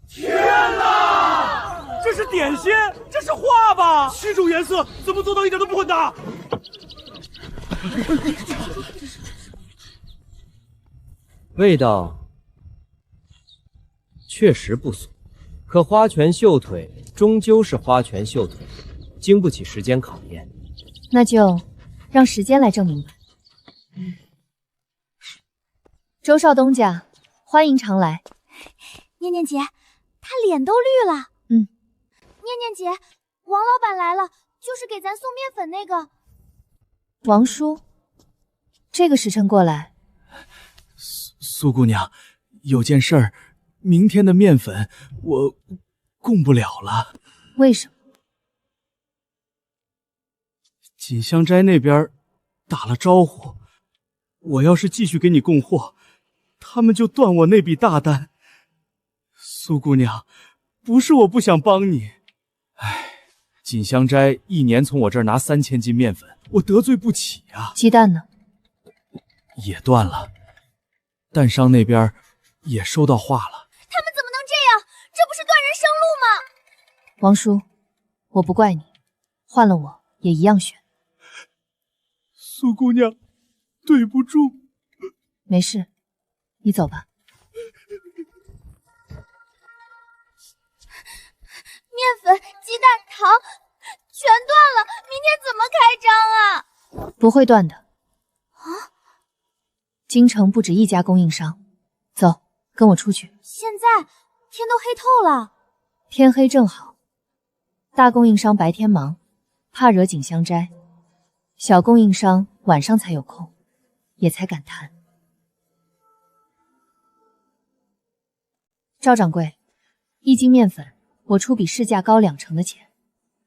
天哪！这是点心，这是画吧？7种颜色怎么做到一点都不混搭？味道确实不俗，可花拳绣腿终究是花拳绣腿，经不起时间考验。那就让时间来证明吧。周少东家，欢迎常来。念念姐，他脸都绿了。念念姐，王老板来了，就是给咱送面粉那个。王叔，这个时辰过来。苏姑娘，有件事儿，明天的面粉我供不了了。为什么？锦香斋那边打了招呼，我要是继续给你供货，他们就断我那笔大单。苏姑娘，不是我不想帮你，锦香斋一年从我这儿拿3000斤面粉，我得罪不起啊。鸡蛋呢？也断了，蛋商那边也收到话了。他们怎么能这样？这不是断人生路吗？王叔，我不怪你，换了我也一样选。苏姑娘，对不住。没事，你走吧。面粉、鸡蛋、糖全断了，明天怎么开张啊？不会断的。啊！京城不止一家供应商，走，跟我出去。现在天都黑透了。天黑正好，大供应商白天忙，怕惹锦香斋，小供应商晚上才有空，也才敢谈。赵掌柜，1斤面粉我出比市价高2成的钱，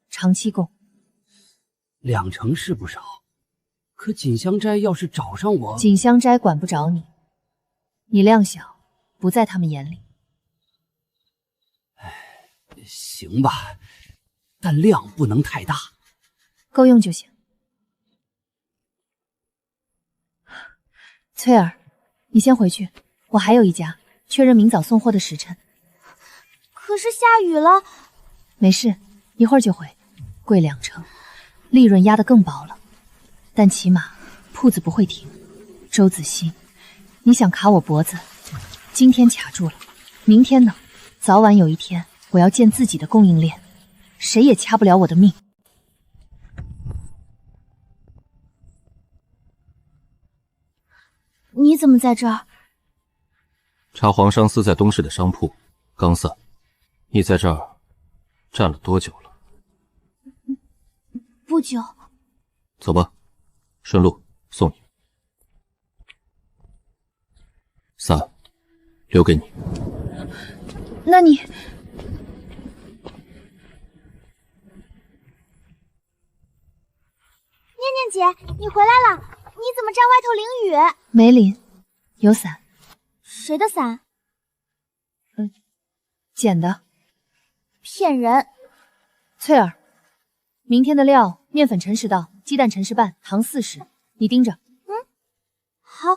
长期供。2成是不少，可锦香斋要是找上我，锦香斋管不着你，你量小，不在他们眼里。行吧，但量不能太大，够用就行。翠儿，你先回去，我还有一家，确认明早送货的时辰。可是下雨了。没事，一会儿就回。贵2成，利润压得更薄了，但起码铺子不会停。周子熙，你想卡我脖子，今天卡住了，明天呢？早晚有一天，我要建自己的供应链，谁也掐不了我的命。你怎么在这儿？查皇上私在东市的商铺，刚散。你在这儿站了多久了？不久。走吧，顺路送你。伞，留给你。那你……念念姐，你回来了，你怎么站外头淋雨？没淋，有伞。谁的伞？捡的。骗人！翠儿，明天的料，面粉辰时到，鸡蛋辰时半，糖40，你盯着。好。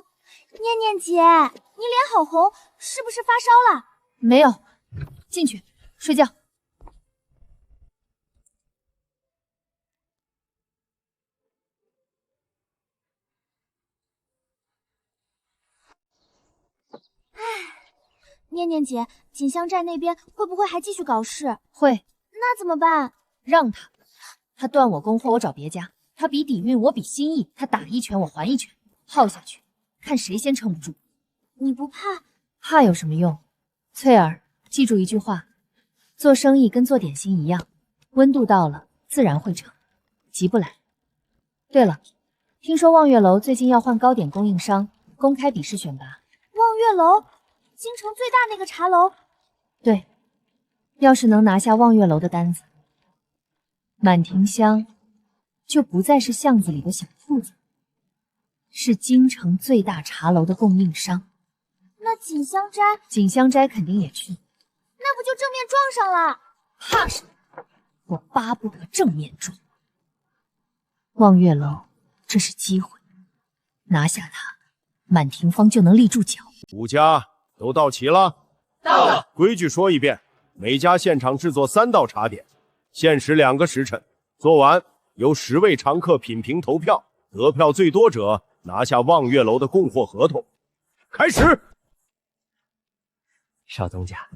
念念姐，你脸好红，是不是发烧了？没有，进去睡觉。念念姐，锦香寨那边会不会还继续搞事？会。那怎么办？让他断我供货，我找别家。他比底蕴，我比心意。他打1拳，我还1拳，耗下去，看谁先撑不住。你不怕？怕有什么用？翠儿，记住一句话：做生意跟做点心一样，温度到了，自然会成，急不来。对了，听说望月楼最近要换糕点供应商，公开笔试选拔。望月楼，京城最大那个茶楼。对，要是能拿下望月楼的单子，满庭香就不再是巷子里的小铺子，是京城最大茶楼的供应商。那锦香斋，锦香斋肯定也去，那不就正面撞上了？怕什么？我巴不得正面撞。望月楼，这是机会，拿下它，满庭芳就能立住脚。5家都到齐了？到了。规矩说一遍，每家现场制作3道茶点，限时2个时辰，做完由10位常客品评投票，得票最多者拿下望月楼的供货合同。开始。少东家，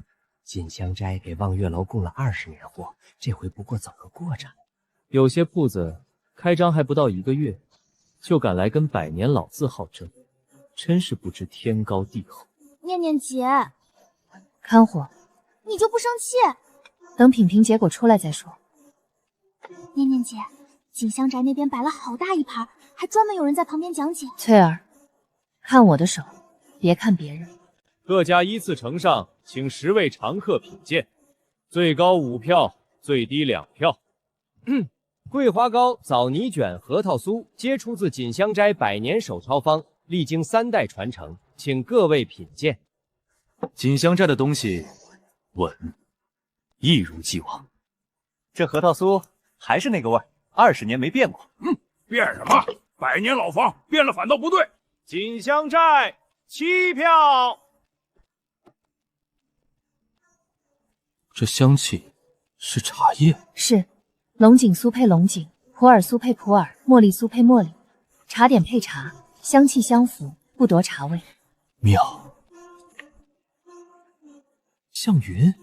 锦香斋给望月楼供了20年货，这回不过走个过场。有些铺子开张还不到1个月，就敢来跟百年老字号争，真是不知天高地厚。念念姐，看火，你就不生气？等品评结果出来再说。念念姐，锦香宅那边摆了好大一盘，还专门有人在旁边讲解。翠儿，看我的手，别看别人。各家依次呈上，请10位常客品鉴，最高5票，最低2票。桂花糕、枣泥卷、核桃酥皆出自锦香斋百年手抄方，历经3代传承，请各位品鉴。锦香斋的东西稳，一如既往。这核桃酥还是那个味儿，20年没变过。变什么？百年老方，变了反倒不对。锦香斋7票。这香气是茶叶？是，龙井酥配龙井，普洱酥配普洱，茉莉酥配茉莉，茶点配茶，香气相符，不夺茶味。妙。向云，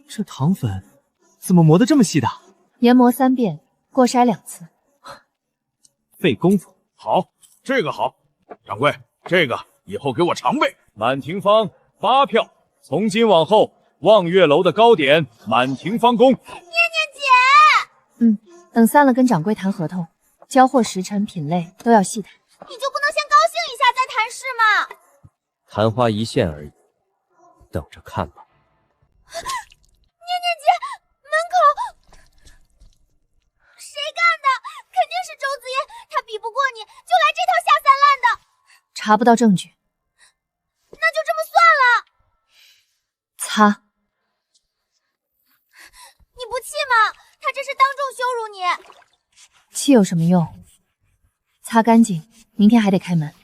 这糖粉怎么磨得这么细的？研磨3遍，过筛2次。费功夫。好，这个好。掌柜，这个以后给我常备。满庭芳8票，从今往后，望月楼的糕点满庭芳供。念念姐，等散了跟掌柜谈合同，交货时辰、品类都要细谈。你就不能先高兴一下再谈事吗？昙花一现而已，等着看吧。念念姐，门口谁干的？肯定是周子夜，他比不过你，就来这套下三滥的。查不到证据，那就这么算了。擦！你不气吗？他这是当众羞辱你。气有什么用？擦干净，明天还得开门。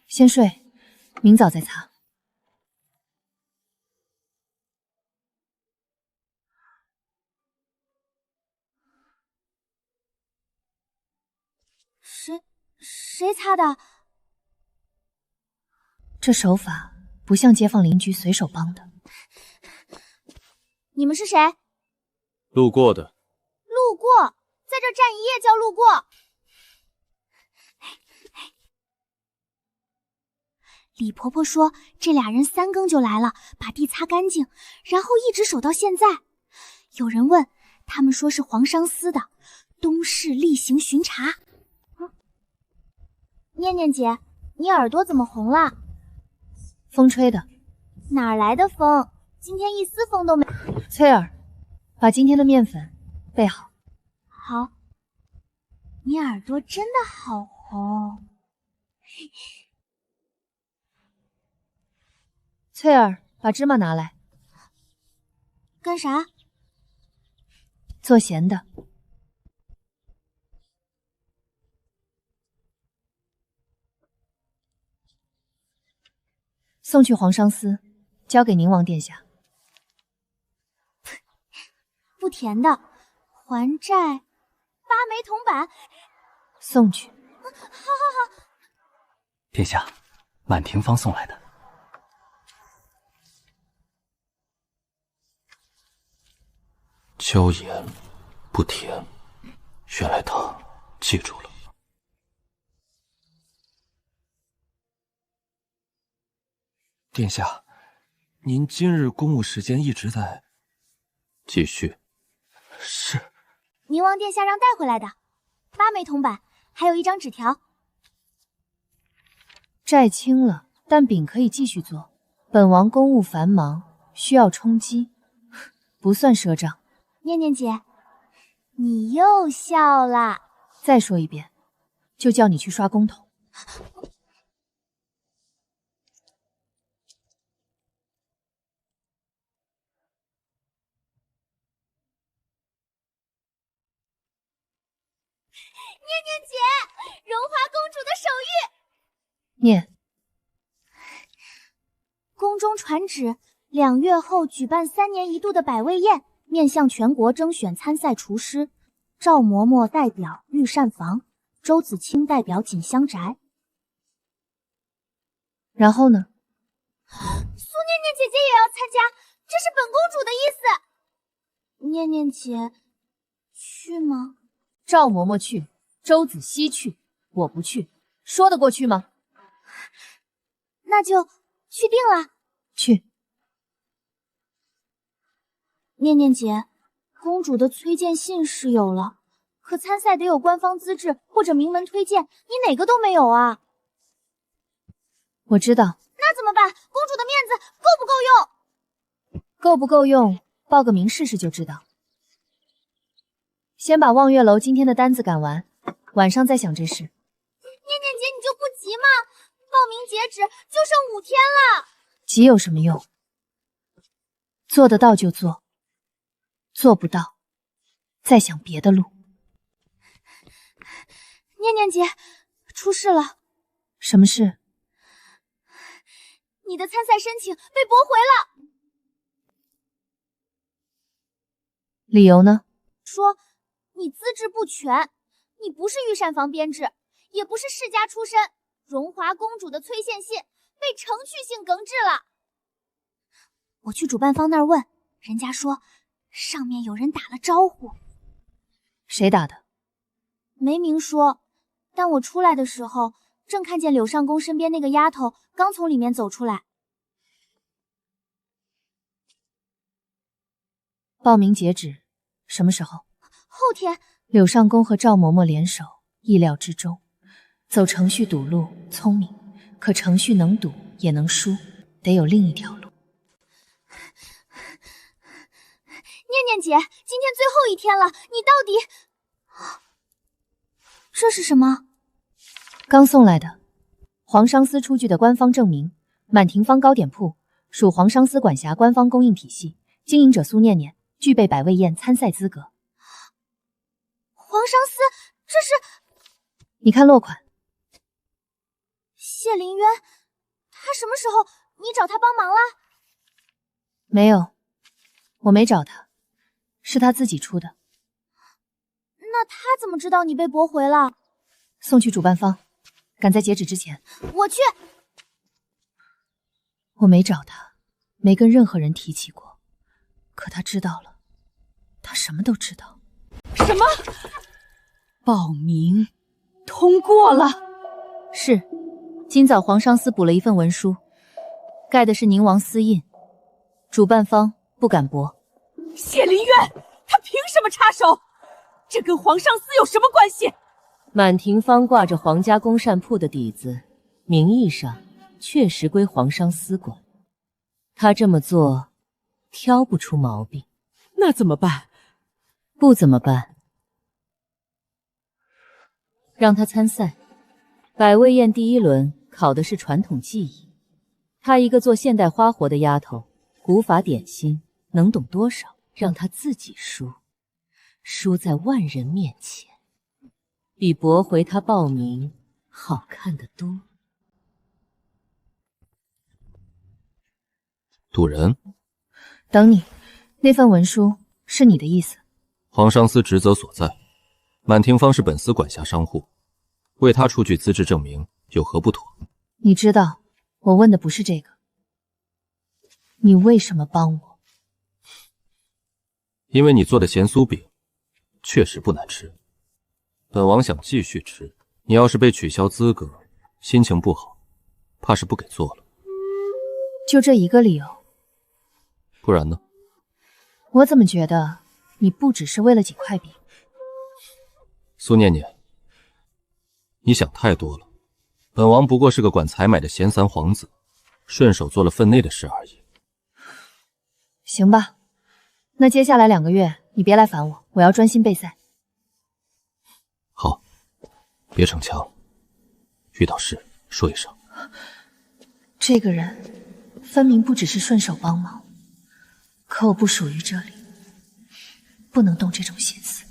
先睡，明早再擦。谁擦的？这手法不像街坊邻居随手帮的。你们是谁？路过的。路过，在这站一夜叫路过。李婆婆说，这俩人3更就来了，把地擦干净，然后一直守到现在。有人问，他们说是皇商司的东市例行巡查。念念姐，你耳朵怎么红了？风吹的。哪来的风？今天一丝风都没。翠儿，把今天的面粉备好。好。你耳朵真的好红。翠儿，把芝麻拿来。干啥？做咸的。送去皇商司，交给宁王殿下。不甜的，还债8枚铜板。送去。好。殿下，满庭芳送来的。椒盐不甜，原来他记住了。殿下，您今日公务时间一直在。继续。是。宁王殿下让带回来的，8枚铜板，还有1张纸条。债清了，但饼可以继续做。本王公务繁忙，需要充饥，不算赊账。念念姐，你又笑了。再说一遍，就叫你去刷公桶。念念姐，荣华公主的手谕。念。宫中传旨，2月后举办3年1度的百味宴，面向全国征选参赛厨师。赵嬷嬷代表御膳房，周子清代表锦香宅。然后呢？苏念念姐姐也要参加，这是本公主的意思。念念姐，去吗？赵嬷嬷去，周子熙去，我不去，说得过去吗？那就去定了。去。念念姐，公主的推荐信是有了，可参赛得有官方资质或者名门推荐，你哪个都没有啊。我知道。那怎么办？公主的面子够不够用？够不够用，报个名试试就知道。先把望月楼今天的单子赶完，晚上再想这事。念念姐，你就不急吗？报名截止就剩5天了。急有什么用？做得到就做，做不到再想别的路。念念姐，出事了。什么事？你的参赛申请被驳回了。理由呢？说你资质不全，你不是御膳房编制，也不是世家出身，荣华公主的催献信被程序性搁置了。我去主办方那儿问，人家说上面有人打了招呼。谁打的？没明说，但我出来的时候正看见柳上宫身边那个丫头刚从里面走出来。报名截止什么时候？后天。柳上宫和赵嬷嬷联手，意料之中。走程序堵路，聪明，可程序能堵也能输，得有另一条路。念念姐，今天最后一天了，你到底……这是什么？刚送来的，皇商司出具的官方证明，满庭芳糕点铺属皇商司管辖官方供应体系，经营者苏念念具备百味宴参赛资格。皇商司，这是……你看落款。谢凌渊，他什么时候？你找他帮忙了？没有，我没找他，是他自己出的。那他怎么知道你被驳回了？送去主办方，赶在截止之前。我去。我没找他，没跟任何人提起过，可他知道了，他什么都知道。什么？报名通过了？是，今早皇商司补了一份文书，盖的是宁王私印，主办方不敢驳。谢凌渊，他凭什么插手？这跟皇商司有什么关系？满庭芳挂着皇家公膳铺的底子，名义上确实归皇商司管。他这么做，挑不出毛病。那怎么办？不怎么办？让他参赛。百味宴第1轮考的是传统技艺，她一个做现代花活的丫头，古法点心能懂多少？让她自己输，输在万人面前，比驳回她报名好看得多。堵人？等你，那份文书是你的意思？皇商司职责所在，满庭芳是本司管辖商户，为他出具资质证明有何不妥？你知道，我问的不是这个。你为什么帮我？因为你做的咸酥饼确实不难吃，本王想继续吃。你要是被取消资格，心情不好，怕是不给做了。就这一个理由？不然呢？我怎么觉得你不只是为了几块饼？苏念念，你想太多了。本王不过是个管采买的闲散皇子，顺手做了分内的事而已。行吧，那接下来2个月你别来烦我，我要专心备赛。好，别逞强，遇到事说一声。这个人分明不只是顺手帮忙，可我不属于这里，不能动这种心思。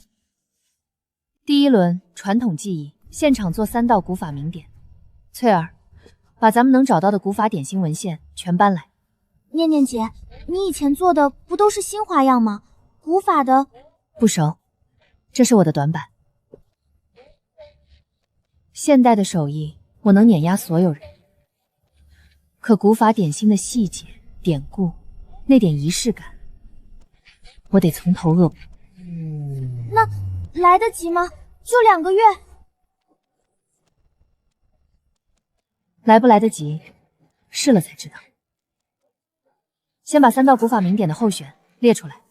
第第一轮传统技艺，现场做3道古法名点。翠儿，把咱们能找到的古法点心文献全搬来。念念姐，你以前做的不都是新花样吗？古法的不熟，这是我的短板。现代的手艺我能碾压所有人，可古法点心的细节、典故，那点仪式感，我得从头恶补。那来得及吗？就2个月？来不来得及，试了才知道。先把3道古法名点的候选列出来。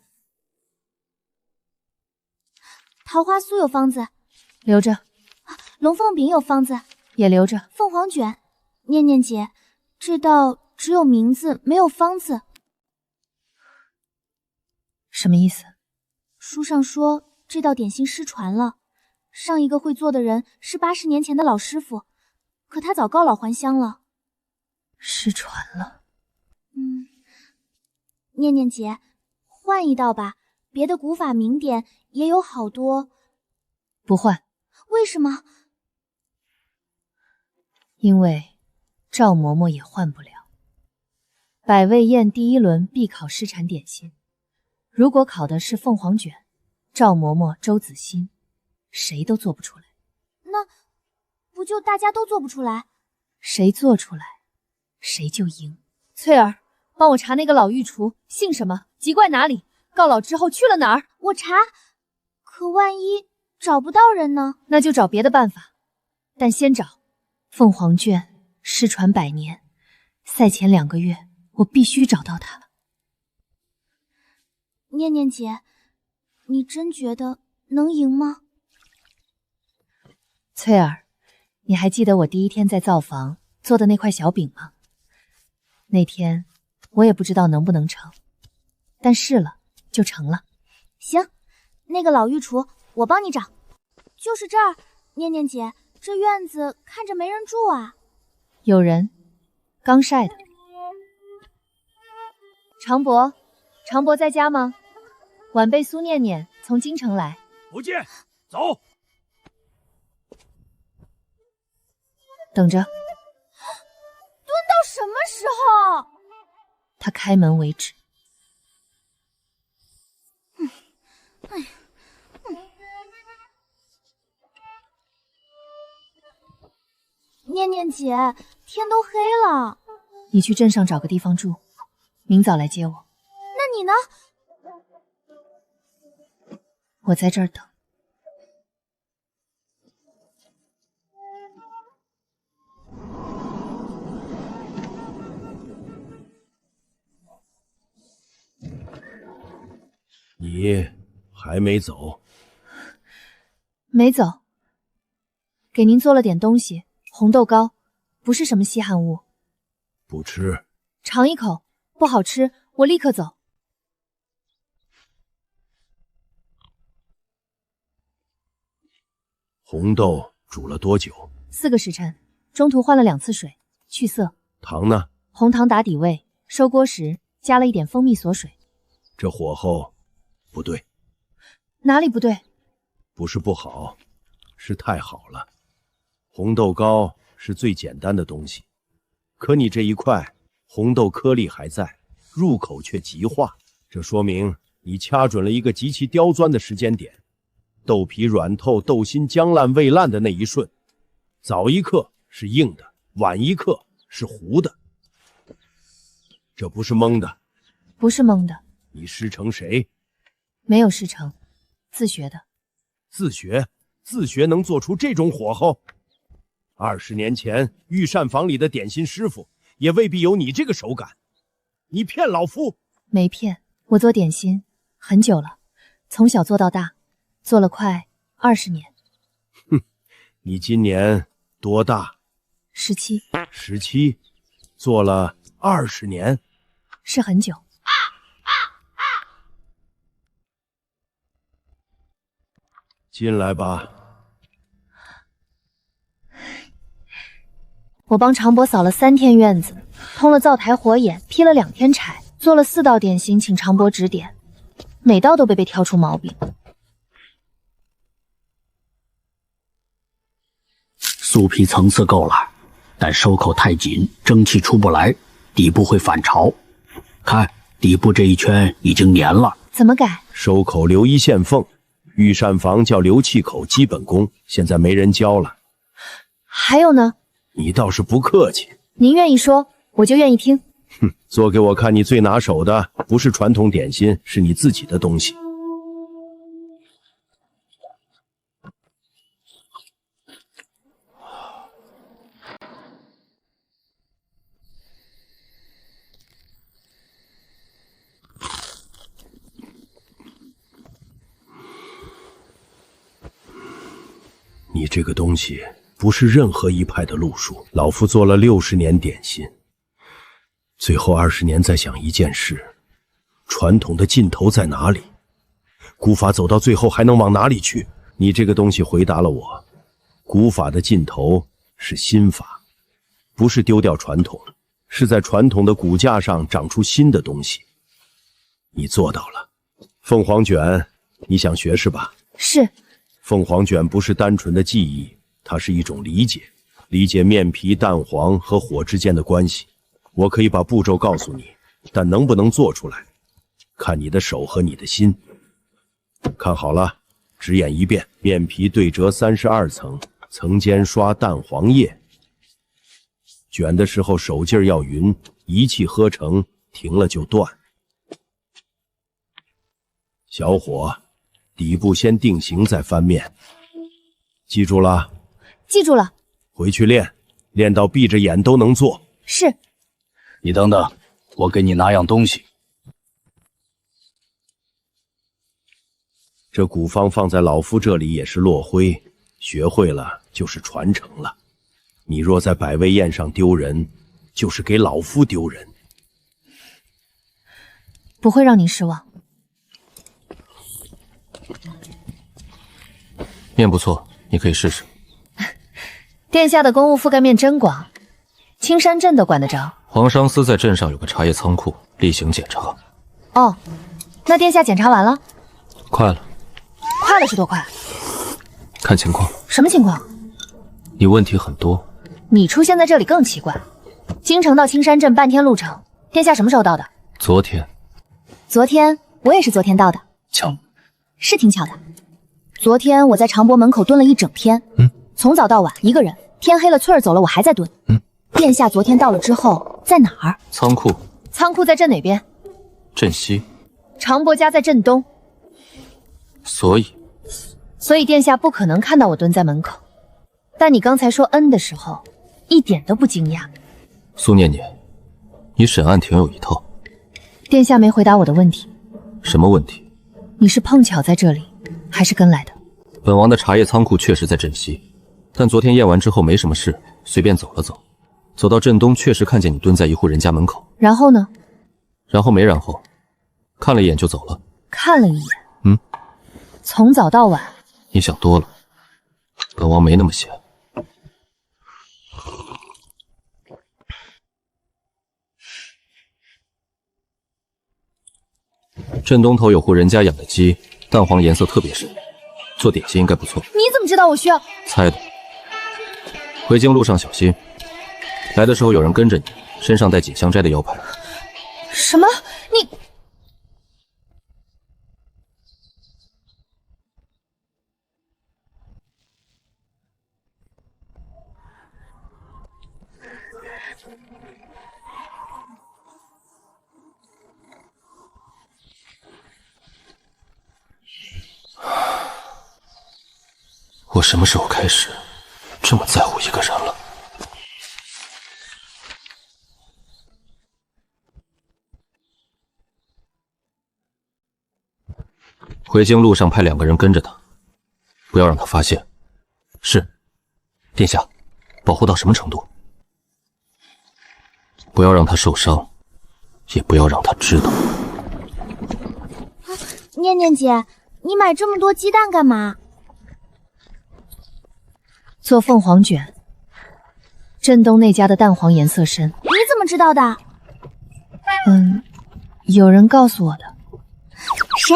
桃花酥有方子，留着。龙凤饼有方子，也留着。凤凰卷，念念姐，这道只有名字没有方子。什么意思？书上说这道点心失传了，上一个会做的人是80年前的老师傅，可他早告老还乡了。失传了。念念姐，换一道吧，别的古法名点也有好多。不换。为什么？因为赵嬷嬷也换不了。百味宴第1轮必考失传点心，如果考的是凤凰卷，赵嬷嬷、周子欣谁都做不出来。那不就大家都做不出来？谁做出来，谁就赢。翠儿，帮我查那个老御厨姓什么，籍贯哪里，告老之后去了哪儿？我查，可万一找不到人呢？那就找别的办法，但先找。凤凰卷失传100年，赛前2个月，我必须找到它。念念姐，你真觉得能赢吗？翠儿，你还记得我第1天在灶房做的那块小饼吗？那天我也不知道能不能成，但试了就成了。行，那个老御厨我帮你找，就是这儿。念念姐，这院子看着没人住啊。有人，刚晒的。常伯，常伯在家吗？晚辈苏念念从京城来。不见，走。等着。蹲到什么时候？他开门为止。哎呀，念念姐，天都黑了。你去镇上找个地方住，明早来接我。那你呢？我在这儿等。你还没走？没走。给您做了点东西，红豆糕，不是什么稀罕物。不吃。尝一口，不好吃，我立刻走。红豆煮了多久？4个时辰，中途换了2次水，去色。糖呢？红糖打底味，收锅时加了一点蜂蜜锁水。这火候不对。哪里不对？不是不好，是太好了。红豆糕是最简单的东西，可你这一块红豆颗粒还在，入口却极化，这说明你掐准了一个极其刁钻的时间点。豆皮软透，豆心僵烂未烂的那一瞬，早一刻是硬的，晚一刻是糊的。这不是蒙的。不是蒙的。你师承谁？没有师承，自学的。自学？自学能做出这种火候？20年前御膳房里的点心师傅也未必有你这个手感。你骗老夫？没骗，我做点心很久了，从小做到大，做了快20年。哼，你今年多大？17。17，做了20年，是很久。进来吧。我帮常伯扫了3天院子，通了灶台火眼，劈了2天柴，做了4道点心，请常伯指点，每道都被挑出毛病。酥皮层次够了，但收口太紧，蒸汽出不来，底部会反潮。看底部这一圈已经粘了，怎么改？收口留一线缝，御膳房叫留气口基本功，现在没人教了。还有呢？你倒是不客气。您愿意说，我就愿意听。哼，做给我看你最拿手的，不是传统点心，是你自己的东西。你这个东西不是任何一派的路数。老夫做了60年点心，最后20年在想一件事：传统的尽头在哪里？古法走到最后还能往哪里去？你这个东西回答了我，古法的尽头是新法，不是丢掉传统，是在传统的骨架上长出新的东西。你做到了。凤凰卷，你想学是吧？是。凤凰卷不是单纯的记忆，它是一种理解，理解面皮、蛋黄和火之间的关系。我可以把步骤告诉你，但能不能做出来，看你的手和你的心。看好了，只演一遍：面皮对折32层，层间刷蛋黄液。卷的时候手劲儿要匀，一气呵成，停了就断。小火。底部先定型，再翻面，记住了？记住了。回去练，练到闭着眼都能做。是。你等等，我给你拿样东西。这古方放在老夫这里也是落灰，学会了就是传承了。你若在百味宴上丢人，就是给老夫丢人。不会让您失望。面不错，你可以试试。殿下的公务覆盖面真广，青山镇都管得着。皇商司在镇上有个茶叶仓库，例行检查。哦，那殿下检查完了？快了。快了是多快？看情况。什么情况？你问题很多。你出现在这里更奇怪。京城到青山镇半天路程，殿下什么时候到的？昨天。昨天我也是昨天到的。巧。是挺巧的。昨天我在长博门口蹲了一整天，从早到晚一个人，天黑了翠儿走了我还在蹲。殿下昨天到了之后在哪儿？仓库。仓库在镇哪边？镇西。长博家在镇东。所以殿下不可能看到我蹲在门口。但你刚才说恩的时候，一点都不惊讶。苏念念，你审案挺有一套。殿下没回答我的问题。什么问题？你是碰巧在这里，还是跟来的？本王的茶叶仓库确实在镇西，但昨天验完之后没什么事，随便走了走，走到镇东确实看见你蹲在一户人家门口。然后呢？然后没然后，看了一眼就走了。看了一眼？从早到晚。你想多了，本王没那么闲。镇东头有户人家养的鸡，蛋黄颜色特别深，做点心应该不错。你怎么知道我需要？猜的。回京路上小心，来的时候有人跟着你，身上带锦香斋的腰牌。什么？你……我什么时候开始这么在乎一个人了？回京路上派2个人跟着他，不要让他发现。是，殿下，保护到什么程度？不要让他受伤，也不要让他知道。念念姐，你买这么多鸡蛋干嘛？做凤凰卷，镇东那家的蛋黄颜色深。你怎么知道的？有人告诉我的。谁？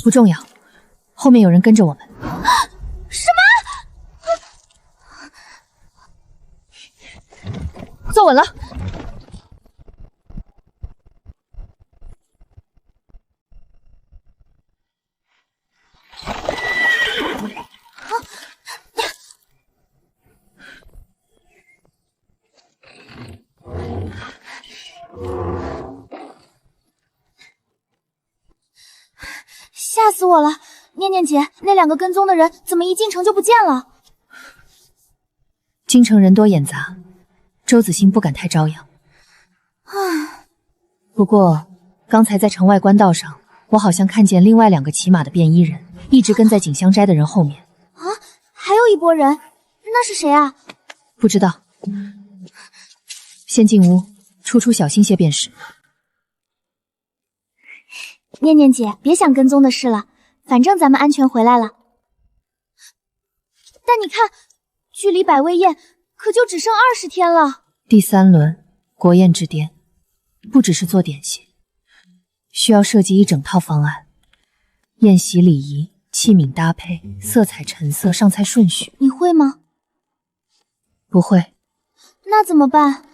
不重要，后面有人跟着我们。什么？坐稳了。吓死我了！念念姐，那2个跟踪的人怎么一进城就不见了？京城人多眼杂，周子欣不敢太张扬。唉，不过刚才在城外官道上，我好像看见另外2个骑马的便衣人，一直跟在锦香斋的人后面。啊，还有一拨人，那是谁啊？不知道，先进屋，处小心些便是。念念姐，别想跟踪的事了，反正咱们安全回来了。但你看，距离百味宴可就只剩20天了。第3轮国宴之巅，不只是做点心，需要设计一整套方案，宴席礼仪、器皿搭配、色彩陈色、上菜顺序。你会吗？不会。那怎么办？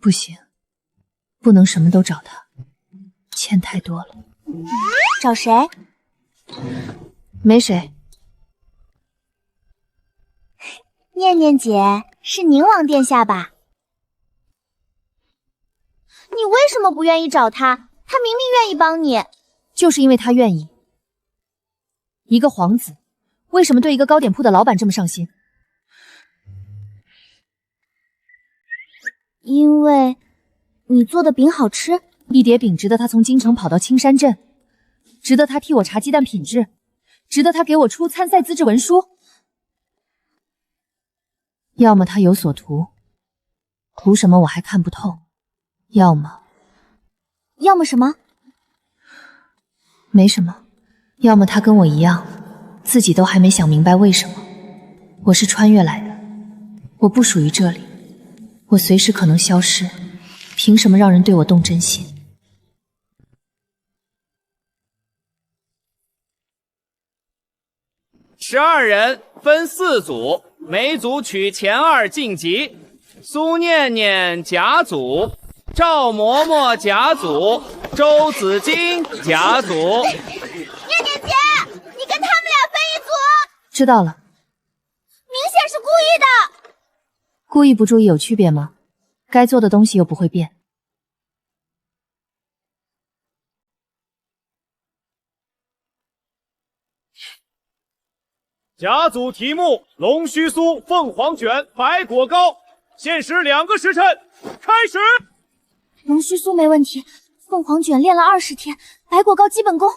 不行，不能什么都找他，钱太多了。找谁？没谁。念念姐，是宁王殿下吧？你为什么不愿意找他？他明明愿意帮你。就是因为他愿意。一个皇子，为什么对一个糕点铺的老板这么上心？因为你做的饼好吃。一碟饼值得他从京城跑到青山镇，值得他替我查鸡蛋品质，值得他给我出参赛资质文书。要么他有所图，图什么我还看不透；要么什么？没什么。要么他跟我一样，自己都还没想明白为什么。我是穿越来的，我不属于这里，我随时可能消失，凭什么让人对我动真心？12人分4组，每组取前2晋级。苏念念甲组，赵嬷嬷甲组，周子金甲组。念念姐，你跟他们俩分一组。知道了。明显是故意的。故意不注意有区别吗？该做的东西又不会变。甲组题目：龙须酥、凤凰卷、白果糕，限时2个时辰，开始。龙须酥没问题，凤凰卷练了20天，白果糕基本功。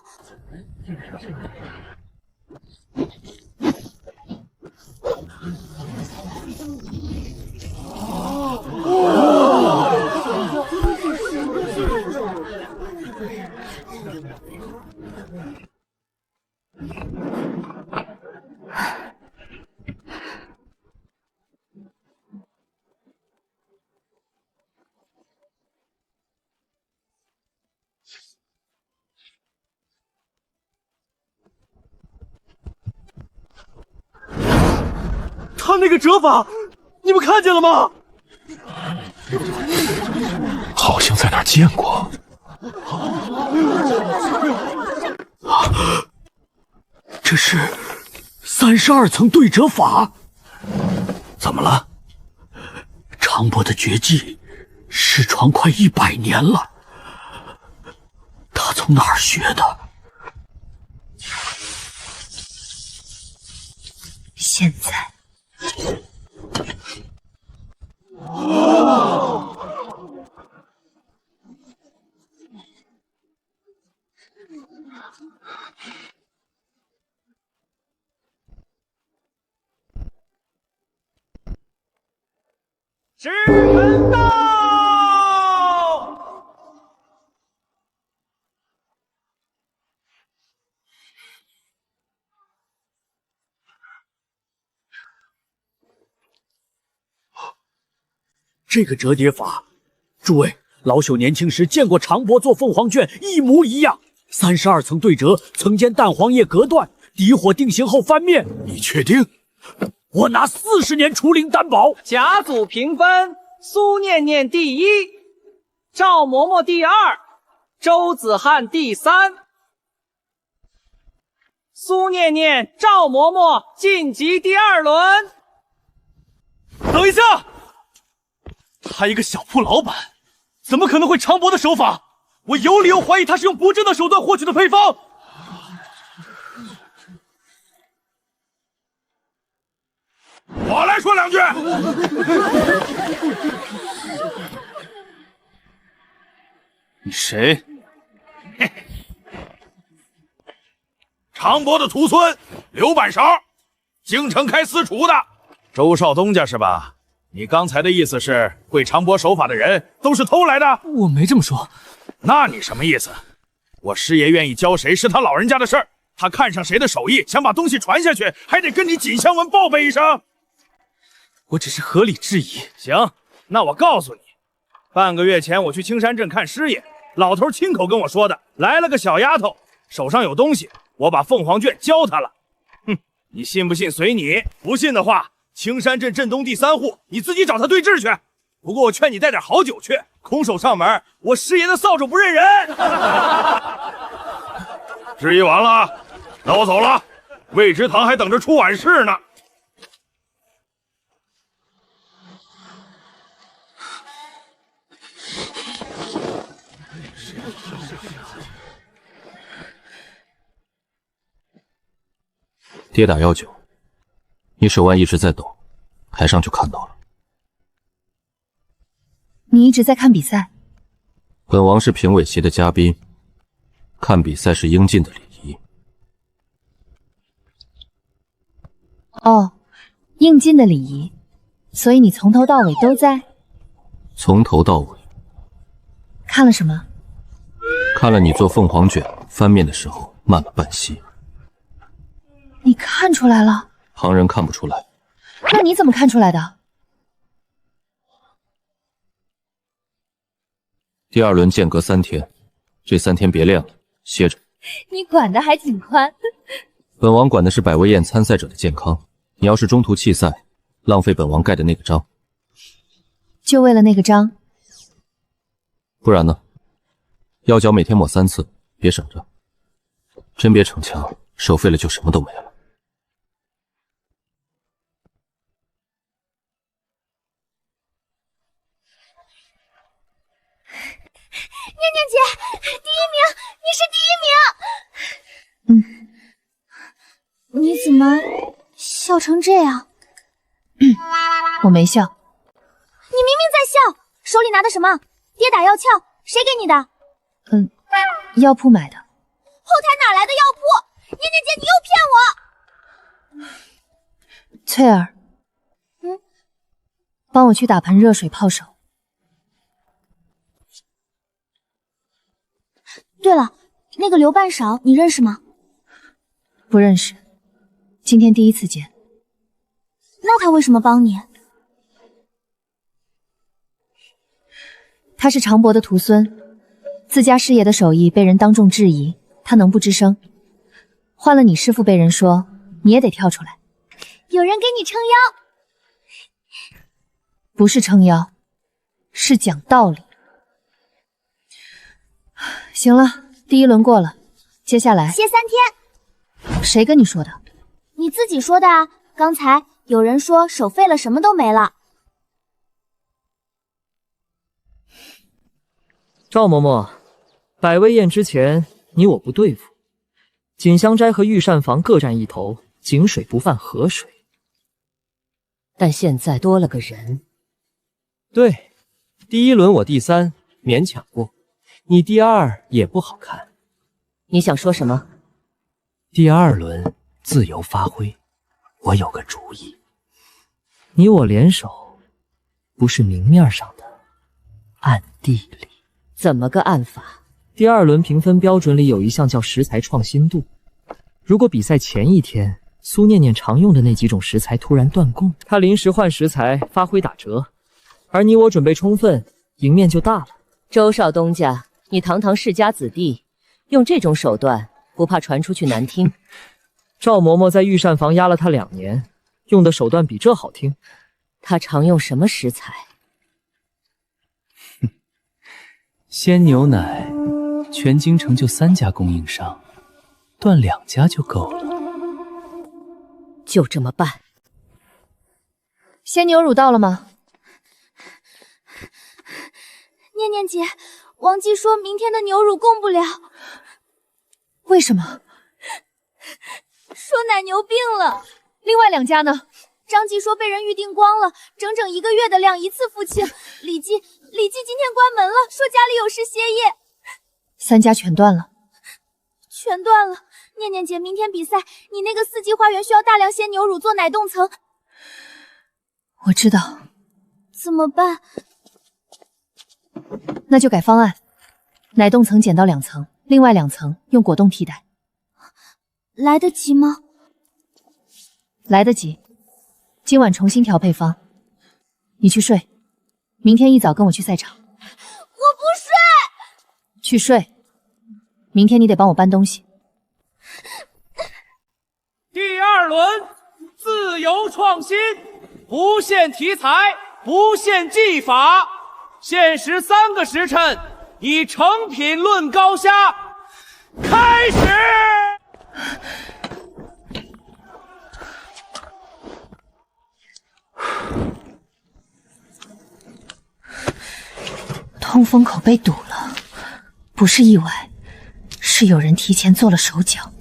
他那个折法，你们看见了吗？好像在哪儿见过。这是32层对折法。怎么了？长波的绝技失传快100年了，他从哪儿学的？现在。时辰到！这个折叠法，诸位老朽年轻时见过常伯做凤凰卷，一模一样。32层对折，层间蛋黄液隔断，底火定型后翻面。你确定？我拿40年除灵担保。甲组评分：苏念念第一，赵嬷嬷第二，周子翰第三。苏念念、赵嬷嬷晋级第2轮。等一下，他一个小铺老板，怎么可能会常伯的手法？我有理由怀疑他是用不正的手段获取的配方。我来说2句。你谁？常伯的徒孙刘半勺，京城开私厨的。周少东家是吧？你刚才的意思是，会常伯手法的人都是偷来的？我没这么说。那你什么意思？我师爷愿意教谁是他老人家的事儿，他看上谁的手艺，想把东西传下去，还得跟你锦香文报备一声。我只是合理质疑。行，那我告诉你，半个月前我去青山镇看师爷，老头亲口跟我说的，来了个小丫头，手上有东西，我把凤凰卷教她了。哼，你信不信随你，不信的话，青山镇镇东第3户，你自己找他对质去。不过我劝你带点好酒去，空手上门，我师爷的扫帚不认人。质疑完了，那我走了，魏之堂还等着出晚事呢。跌打1-9，你手腕一直在抖，台上就看到了。你一直在看比赛？本王是评委席的嘉宾，看比赛是应尽的礼仪。哦，应尽的礼仪，所以你从头到尾都在？从头到尾。看了什么？看了你做凤凰卷翻面的时候慢了半息。你看出来了？旁人看不出来。那你怎么看出来的？第2轮间隔3天，这3天别练了，歇着。你管的还挺宽。本王管的是百味宴参赛者的健康，你要是中途弃赛，浪费本王盖的那个章。就为了那个章？不然呢？药脚每天抹3次，别省着。真别逞强，手废了就什么都没了。念念姐，第1名，你是第1名。你怎么笑成这样？我没笑。你明明在笑，手里拿的什么？跌打药鞘，谁给你的？药铺买的。后台哪来的药铺？念念姐，你又骗我！翠儿，帮我去打盆热水泡手。对了，那个刘半勺你认识吗？不认识，今天第1次见。那他为什么帮你？他是常伯的徒孙，自家师爷的手艺被人当众质疑，他能不吱声？换了你师父被人说，你也得跳出来。有人给你撑腰？不是撑腰，是讲道理。行了，第1轮过了，接下来歇3天。谁跟你说的？你自己说的啊！刚才有人说手废了，什么都没了。赵嬷嬷，百味宴之前你我不对付，锦香斋和御膳房各占一头，井水不犯河水。但现在多了个人。对，第1轮我第3，勉强过。你第2也不好看。你想说什么？第2轮自由发挥，我有个主意。你我联手，不是明面上的，暗地里。怎么个暗法？第2轮评分标准里有一项叫食材创新度。如果比赛前1天，苏念念常用的那几种食材突然断供，她临时换食材，发挥打折，而你我准备充分，赢面就大了。周少东家，你堂堂世家子弟，用这种手段，不怕传出去难听？赵嬷嬷在御膳房压了他2年，用的手段比这好听。他常用什么食材？鲜牛奶，全京城就3家供应商，断2家就够了。就这么办。鲜牛乳到了吗？念念姐，王姬说明天的牛乳供不了。为什么？说奶牛病了。另外2家呢？张记说被人预订光了，整整1个月的量一次付清。李记今天关门了，说家里有事歇业。3家全断了。全断了。念念姐，明天比赛，你那个4季花园需要大量鲜牛乳做奶冻层。我知道。怎么办？那就改方案，奶冻层减到2层，另外2层用果冻替代。来得及吗？来得及。今晚重新调配方。你去睡，明天一早跟我去赛场。我不睡。去睡。明天你得帮我搬东西。第2轮自由创新，不限题材，不限技法，限时3个时辰，以成品论高下。开始。通风口被堵了，不是意外，是有人提前做了手脚。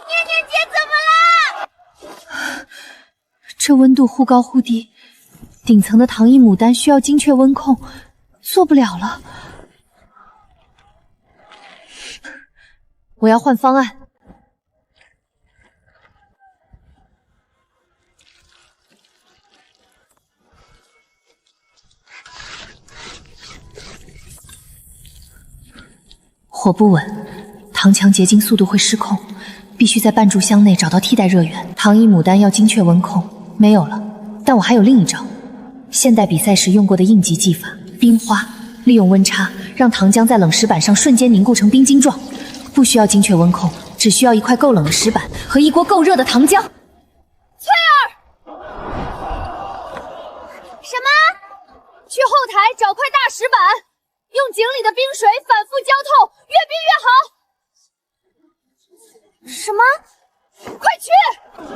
念念姐怎么了？这温度忽高忽低，顶层的糖衣牡丹需要精确温控，做不了了。我要换方案。火不稳，糖浆结晶速度会失控，必须在半炷香内找到替代热源。糖衣牡丹要精确温控，没有了，但我还有另一招，现代比赛时用过的应急技法——冰花，利用温差让糖浆在冷石板上瞬间凝固成冰晶状，不需要精确温控，只需要一块够冷的石板和一锅够热的糖浆。翠儿，什么？去后台找块大石板。用井里的冰水反复浇透，越冰越好。什么？快去！念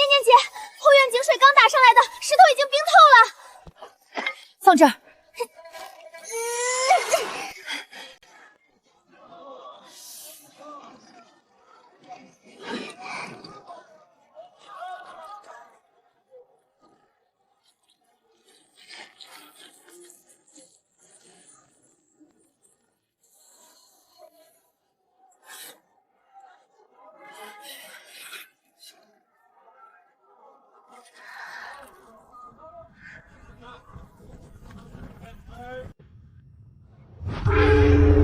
念姐，后院井水刚打上来的，石头已经冰透了。放这儿。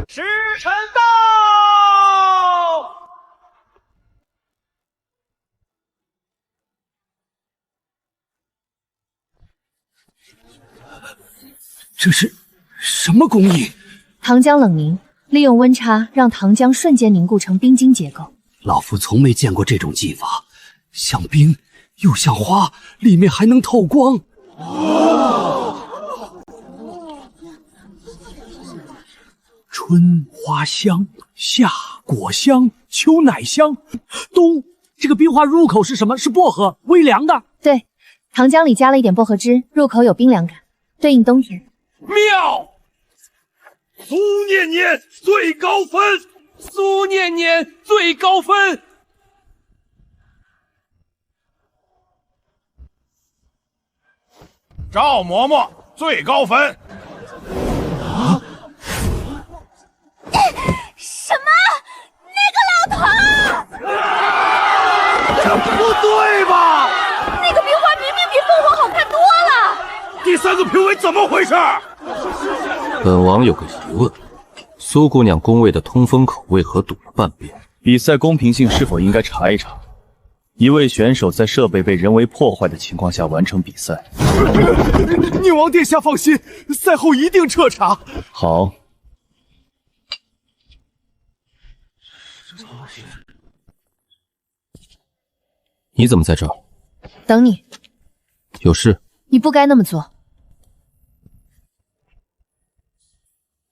时辰到！这是什么工艺？糖浆冷凝，利用温差让糖浆瞬间凝固成冰晶结构。老夫从没见过这种技法，像冰又像花，里面还能透光。春花香，夏果香，秋奶香，冬这个冰花入口是什么？是薄荷，微凉的。对，糖浆里加了一点薄荷汁，入口有冰凉感，对应冬天。妙！苏念念最高分，苏念念最高分。赵嬷嬷最高分。什么？那个老头！这不对吧？那个冰花明明比凤凰好看多了。第3个评委怎么回事？本王有个疑问，苏姑娘宫位的通风口为何堵了半边？比赛公平性是否应该查一查？一位选手在设备被人为破坏的情况下完成比赛。宁王殿下放心，赛后一定彻查。好。你怎么在这儿？等你。有事？你不该那么做。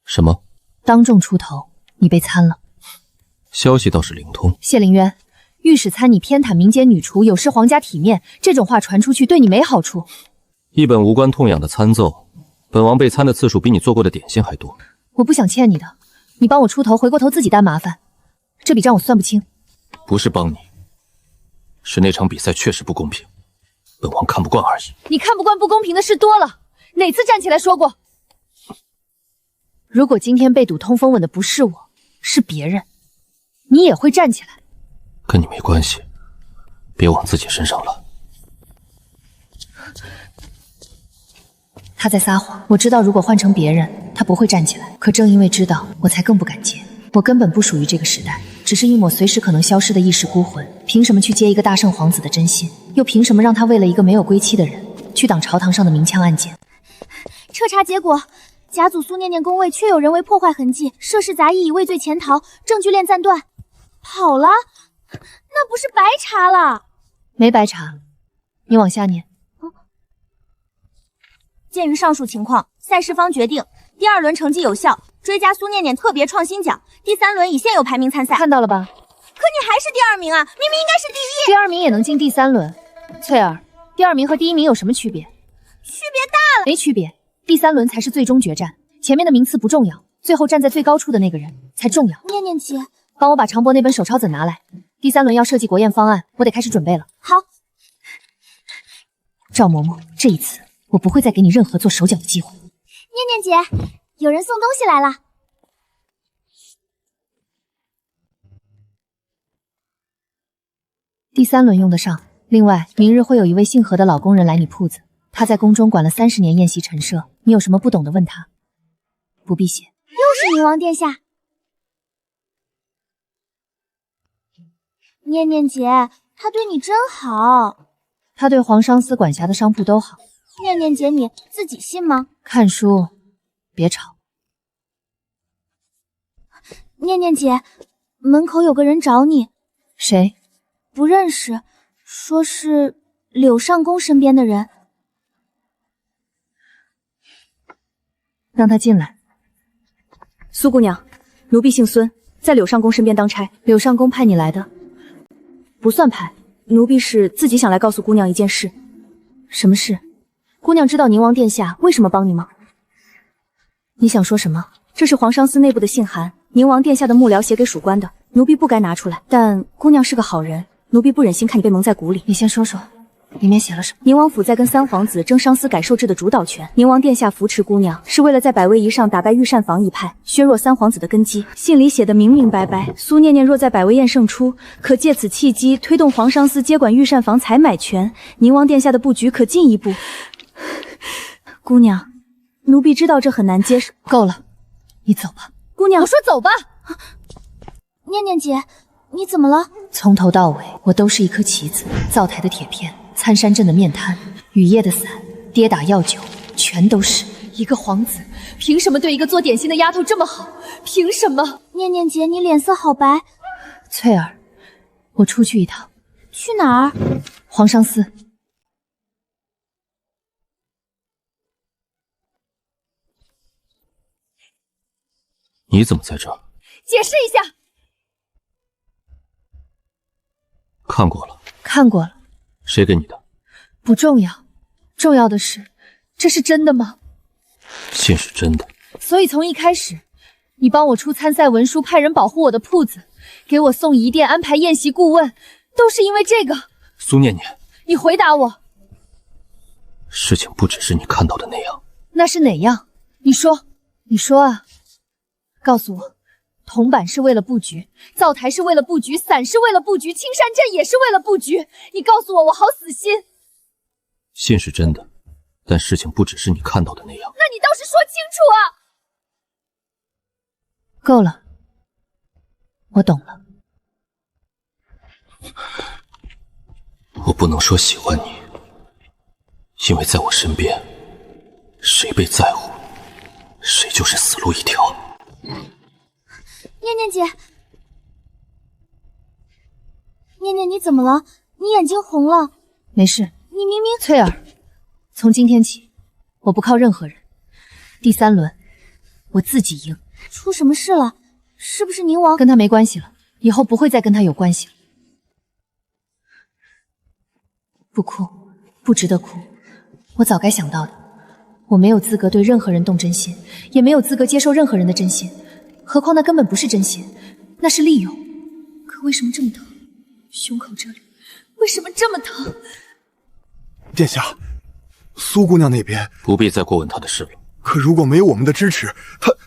什么？当众出头，你被参了。消息倒是灵通。谢凌渊，御史参你偏袒民间女厨，有失皇家体面，这种话传出去对你没好处。一本无关痛痒的参奏，本王被参的次数比你做过的点心还多。我不想欠你的，你帮我出头，回过头自己担麻烦。这笔账我算不清。不是帮你，是那场比赛确实不公平，本王看不惯而已。你看不惯不公平的事多了，哪次站起来说过？如果今天被堵通风吻的不是我，是别人，你也会站起来。跟你没关系，别往自己身上揽。他在撒谎，我知道如果换成别人，他不会站起来。可正因为知道，我才更不敢接。我根本不属于这个时代，只是一抹随时可能消失的一世孤魂。凭什么去接一个大圣皇子的真心？又凭什么让他为了一个没有归期的人，去挡朝堂上的明枪暗箭？彻查结果，甲组苏念念宫位确有人为破坏痕迹，涉事杂役已畏罪潜逃，证据链暂断，跑了？那不是白查了？没白查，你往下念。鉴于上述情况，赛事方决定第2轮成绩有效，追加苏念念特别创新奖，第3轮以现有排名参赛。看到了吧？可你还是第2名啊，明明应该是第1。第2名也能进第3轮。翠儿，第2名和第1名有什么区别？区别大了。没区别，第3轮才是最终决战，前面的名次不重要，最后站在最高处的那个人才重要。念念姐，帮我把常博那本手抄本拿来。第3轮要设计国宴方案，我得开始准备了。好。赵嬷嬷，这一次我不会再给你任何做手脚的机会。念念姐，有人送东西来了。第3轮用得上。另外，明日会有一位姓何的老工人来你铺子，他在宫中管了30年宴席陈设，你有什么不懂的问他，不必谢。又是宁王殿下。念念姐，他对你真好。他对皇商司管辖的商铺都好。念念姐，你自己信吗？看书，别吵。念念姐，门口有个人找你。谁？不认识，说是柳上宫身边的人。让他进来。苏姑娘，奴婢姓孙，在柳上宫身边当差。柳上宫派你来的？不算派，奴婢是自己想来告诉姑娘一件事。什么事？姑娘知道宁王殿下为什么帮你吗？你想说什么？这是皇商司内部的信函，宁王殿下的幕僚写给属官的，奴婢不该拿出来。但姑娘是个好人，奴婢不忍心看你被蒙在鼓里。你先说说，里面写了什么？宁王府在跟3皇子争商司改授制的主导权，宁王殿下扶持姑娘，是为了在百位仪上打败御膳房一派，削弱3皇子的根基。信里写的明明白白，苏念念若在百位宴胜出，可借此契机推动皇商司接管御膳房采买权，宁王殿下的布局可进一步。姑娘，奴婢知道这很难接受。够了，你走吧。姑娘，我说走吧。念念姐，你怎么了？从头到尾，我都是一颗棋子，灶台的铁片，参山镇的面瘫，雨夜的伞，跌打药酒，全都是。一个皇子凭什么对一个做点心的丫头这么好？凭什么？念念姐，你脸色好白。翠儿，我出去一趟。去哪儿？皇商司。你怎么在这？解释一下。看过了。看过了。谁给你的？不重要，重要的是，这是真的吗？信是真的。所以从一开始，你帮我出参赛文书，派人保护我的铺子，给我送仪店，安排宴席顾问，都是因为这个。苏念念，你回答我。事情不只是你看到的那样。那是哪样？你说，你说啊。告诉我，铜板是为了布局，灶台是为了布局，伞是为了布局，青山镇也是为了布局。你告诉我，我好死心。信是真的，但事情不只是你看到的那样。那你倒是说清楚啊！够了，我懂了。我不能说喜欢你，因为在我身边，谁被在乎，谁就是死路一条。念念姐，念念你怎么了？你眼睛红了。没事。你明明……翠儿，从今天起，我不靠任何人。第3轮，我自己赢。出什么事了？是不是宁王？跟他没关系了，以后不会再跟他有关系了。不哭，不值得哭。我早该想到的，我没有资格对任何人动真心，也没有资格接受任何人的真心。何况那根本不是真心，那是利诱。可为什么这么疼？胸口这里为什么这么疼？殿下，苏姑娘那边不必再过问她的事了。可如果没有我们的支持，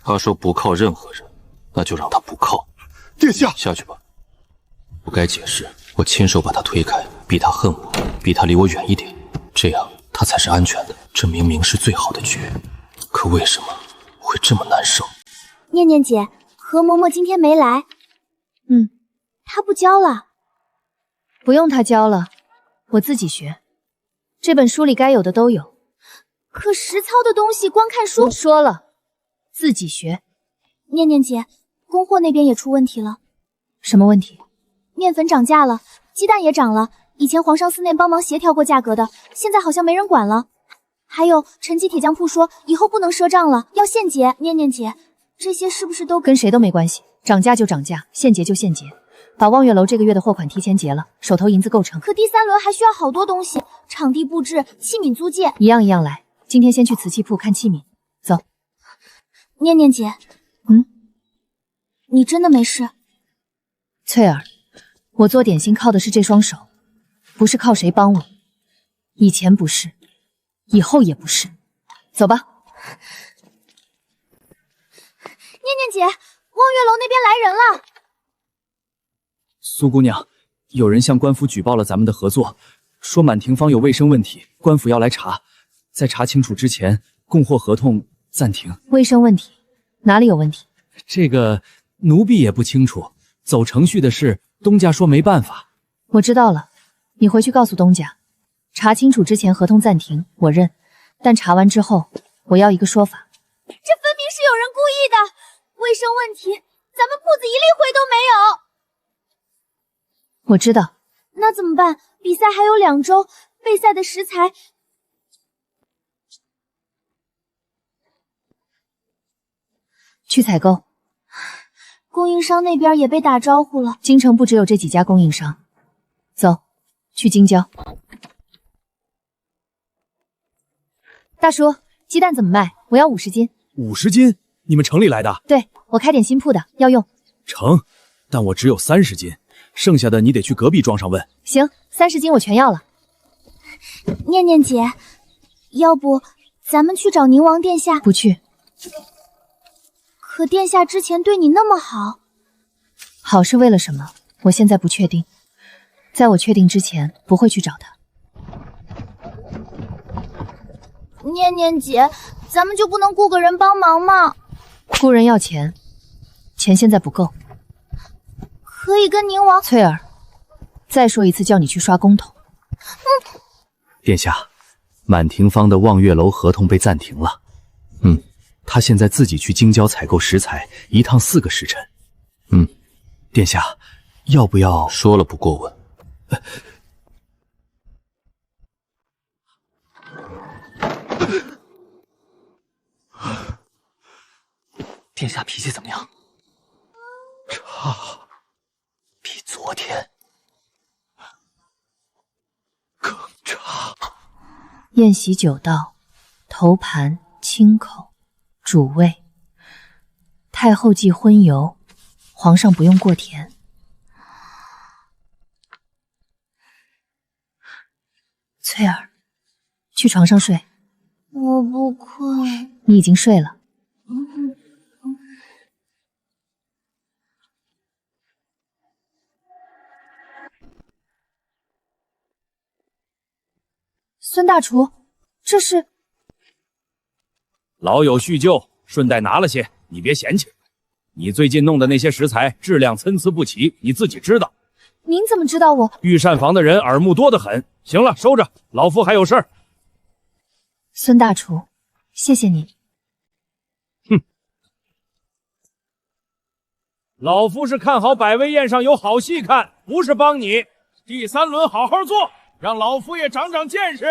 她说不靠任何人，那就让她不靠。殿下，下去吧。不该解释，我亲手把她推开，逼她恨我，逼她离我远一点，这样她才是安全的。这明明是最好的局，可为什么会这么难受？念念姐，何嬷嬷今天没来。她不教了。不用她教了，我自己学。这本书里该有的都有。可实操的东西光看书……我说了，自己学。念念姐，供货那边也出问题了。什么问题？面粉涨价了，鸡蛋也涨了。以前皇上思念帮忙协调过价格的，现在好像没人管了。还有陈记铁匠铺说以后不能赊账了，要现结。念念姐，这些是不是都跟谁都没关系？涨价就涨价，现结就现结。把望月楼这个月的货款提前结了，手头银子够撑。可第3轮还需要好多东西，场地布置、器皿租借，一样一样来。今天先去瓷器铺看器皿，走。念念姐，你真的没事？翠儿，我做点心靠的是这双手，不是靠谁帮我。以前不是，以后也不是。走吧。念念姐，望月楼那边来人了。苏姑娘，有人向官府举报了咱们的合作，说满庭坊有卫生问题，官府要来查。在查清楚之前，供货合同暂停。卫生问题？哪里有问题？这个奴婢也不清楚，走程序的事，东家说没办法。我知道了，你回去告诉东家，查清楚之前合同暂停，我认。但查完之后，我要一个说法。这分明是有人故意的，卫生问题，咱们铺子一粒灰都没有。我知道。那怎么办？比赛还有2周，备赛的食材……去采购。供应商那边也被打招呼了。京城不只有这几家供应商。走，去京郊。大叔，鸡蛋怎么卖？我要50斤。50斤？你们城里来的？对，我开点心铺的，要用。成，但我只有30斤，剩下的你得去隔壁庄上问。行，30斤我全要了。念念姐，要不咱们去找宁王殿下？不去。可殿下之前对你那么好，好是为了什么？我现在不确定，在我确定之前不会去找他。念念姐，咱们就不能雇个人帮忙吗？雇人要钱，钱现在不够。可以跟宁王……翠儿，再说一次，叫你去刷公桶。殿下，满庭坊的望月楼合同被暂停了。他现在自己去京郊采购食材，一趟4个时辰。殿下，要不要……说了不过问。殿下脾气怎么样？差，比昨天更差。宴席9道，头盘、清口、主味。太后忌荤油，皇上不用过甜。翠儿，去床上睡。我不困。你已经睡了。孙大厨，这是……老友叙旧，顺带拿了些，你别嫌弃。你最近弄的那些食材质量参差不齐，你自己知道。您怎么知道我？御膳房的人耳目多得很。行了，收着，老夫还有事儿。孙大厨，谢谢你。哼，老夫是看好百味宴上有好戏看，不是帮你。第3轮好好做，让老夫也长长见识。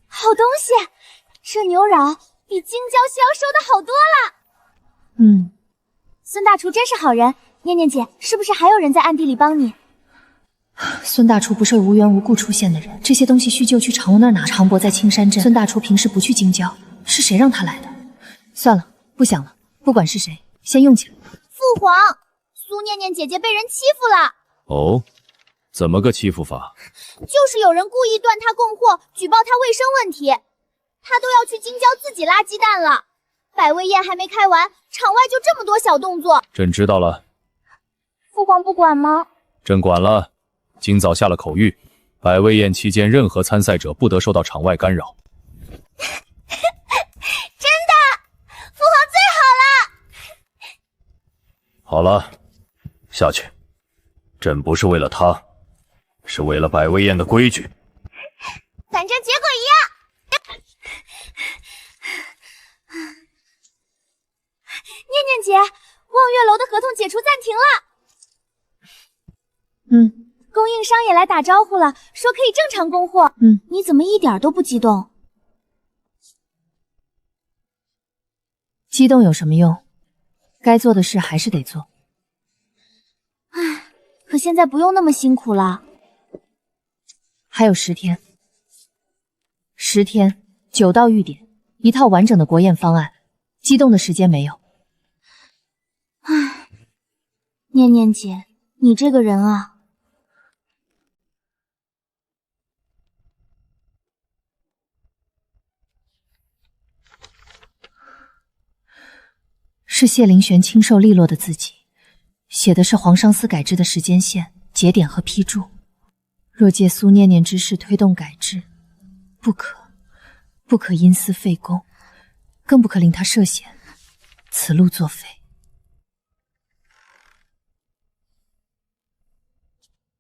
好东西，这牛扰比京郊西要收的好多了。孙大厨真是好人。念念姐，是不是还有人在暗地里帮你？孙大厨不是无缘无故出现的人，这些东西需就去常务那儿拿。常伯在青山镇，孙大厨平时不去京郊，是谁让他来的？算了，不想了，不管是谁，先用起来。父皇，苏念念姐姐被人欺负了。哦，怎么个欺负法？就是有人故意断她供货，举报她卫生问题，她都要去京郊自己拉鸡蛋了。百味宴还没开完，场外就这么多小动作。朕知道了。父皇不管吗？朕管了。今早下了口谕，百味宴期间任何参赛者不得受到场外干扰。真的，父皇最好了。好了，下去。朕不是为了他，是为了百味宴的规矩。反正结果一样。念念姐，望月楼的合同解除暂停了。供应商也来打招呼了，说可以正常供货。你怎么一点都不激动？激动有什么用？该做的事还是得做。唉，可现在不用那么辛苦了。还有10天，10天，9道御点，一套完整的国宴方案。激动的时间没有。唉，念念姐，你这个人啊。是谢灵璇清瘦利落的字迹，写的是皇上司改制的时间线、节点和批注。若借苏念念之事推动改制，不可因私废公，更不可令他涉险，此路作废。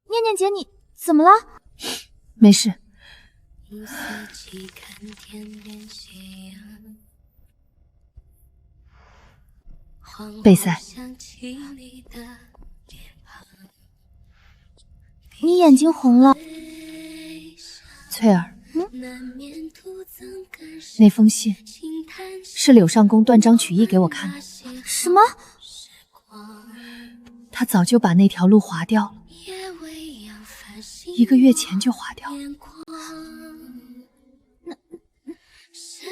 念念姐，你怎么了？没事。备赛。你眼睛红了。翠儿，那封信是柳上宫断章取义给我看的。什么？他早就把那条路划掉了，1个月前就划掉了。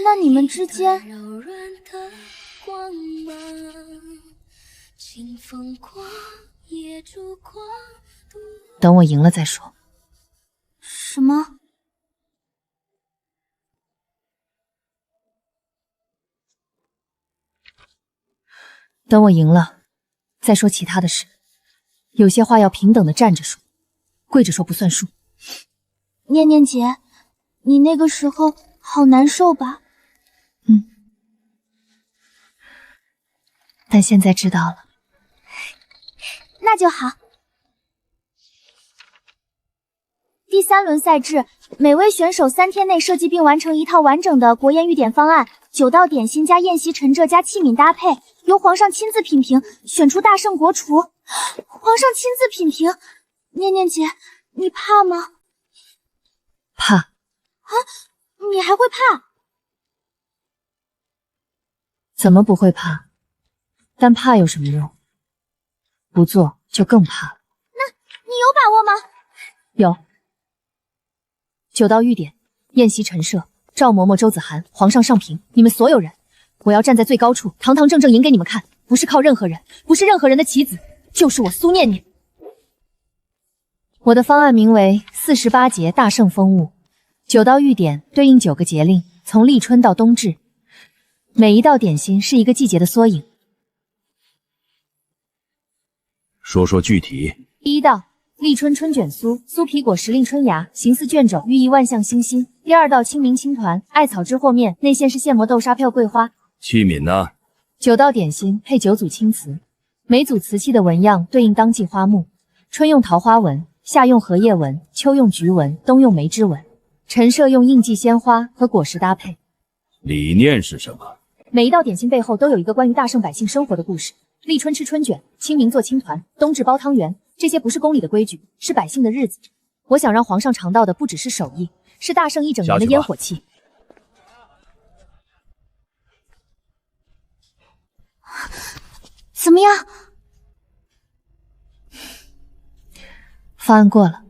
那你们之间？等我赢了再说。什么？等我赢了再说其他的事。有些话要平等的站着说，跪着说不算数。念念姐，你那个时候好难受吧？但现在知道了。那就好。第3轮赛制，每位选手3天内设计并完成一套完整的国宴御点方案，9道点心加宴席陈设加器皿搭配，由皇上亲自品评，选出大胜国厨。皇上亲自品评，念念姐，你怕吗？怕。啊，你还会怕？怎么不会怕？但怕有什么用？不做就更怕了。那你有把握吗？有。9道御点，宴席陈设，赵嬷嬷、周子涵，皇上上评，你们所有人，我要站在最高处，堂堂正正赢给你们看，不是靠任何人，不是任何人的棋子，就是我苏念念。我的方案名为48节大圣风物，9道御点对应9个节令，从立春到冬至，每一道点心是一个季节的缩影。说说具体。第1道立春春卷酥，酥皮果实令春芽，形似卷轴，寓意万象兴兴。第2道清明青团，艾草汁和面，内馅是现磨豆沙票桂花，器皿呢9道点心配9组青瓷，每组瓷器的纹样对应当季花木，春用桃花纹，夏用荷叶纹，秋用菊纹，冬用梅枝纹。陈设用应季鲜花和果实搭配。理念是什么？每一道点心背后都有一个关于大圣百姓生活的故事。立春吃春卷，清明做青团，冬至包汤圆，这些不是宫里的规矩，是百姓的日子。我想让皇上尝到的不只是手艺，是大圣一整年的烟火气。怎么样？方案过了。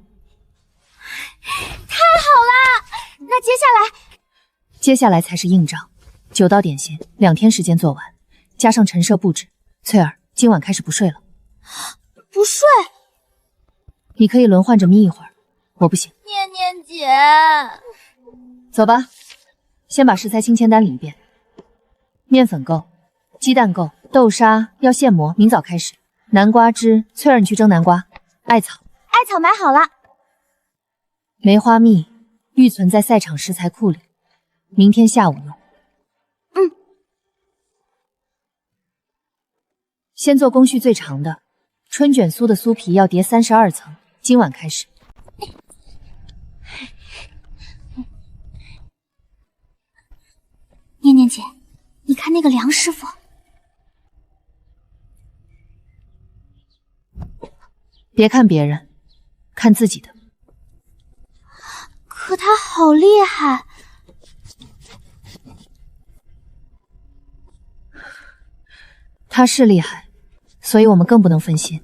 太好啦！那接下来才是硬仗。9道点心，2天时间做完，加上陈设布置。翠儿，今晚开始不睡了。不睡？你可以轮换着眯一会儿，我不行。念念姐，走吧，先把食材清签单理一遍。面粉够，鸡蛋够，豆沙要现磨，明早开始。南瓜汁，翠儿你去蒸南瓜。艾草买好了。梅花蜜预存在赛场食材库里，明天下午用。先做工序最长的春卷酥的酥皮，要叠32层，今晚开始。念念姐，你看那个梁师傅，别看别人，看自己的。可他好厉害。他是厉害，所以我们更不能分心。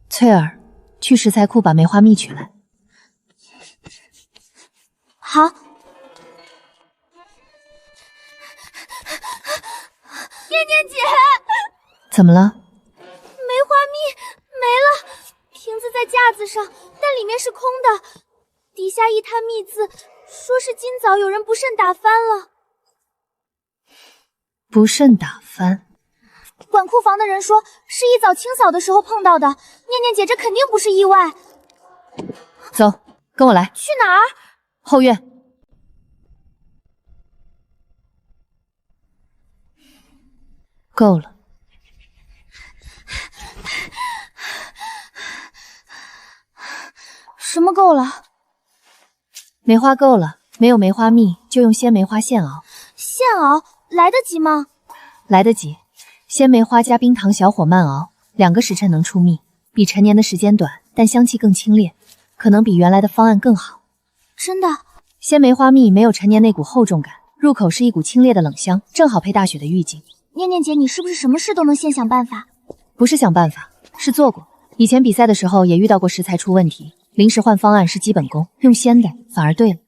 翠儿，去食材库把梅花蜜取来。好。念念姐，怎么了？梅花蜜没了，瓶子在架子上，但里面是空的，底下一滩蜜渍，说是今早有人不慎打翻了。不慎打翻？管库房的人说是一早清扫的时候碰到的，念念姐这肯定不是意外。走，跟我来。去哪儿？后院。够了。什么够了？梅花够了，没有梅花蜜就用鲜梅花现熬。现熬来得及吗？来得及。鲜梅花加冰糖小火慢熬，2个时辰能出蜜，比陈年的时间短，但香气更清冽，可能比原来的方案更好。真的？鲜梅花蜜没有陈年那股厚重感，入口是一股清冽的冷香，正好配大雪的玉境。念念姐，你是不是什么事都能现想办法？不是想办法，是做过。以前比赛的时候也遇到过食材出问题，临时换方案是基本功，用鲜的反而对了。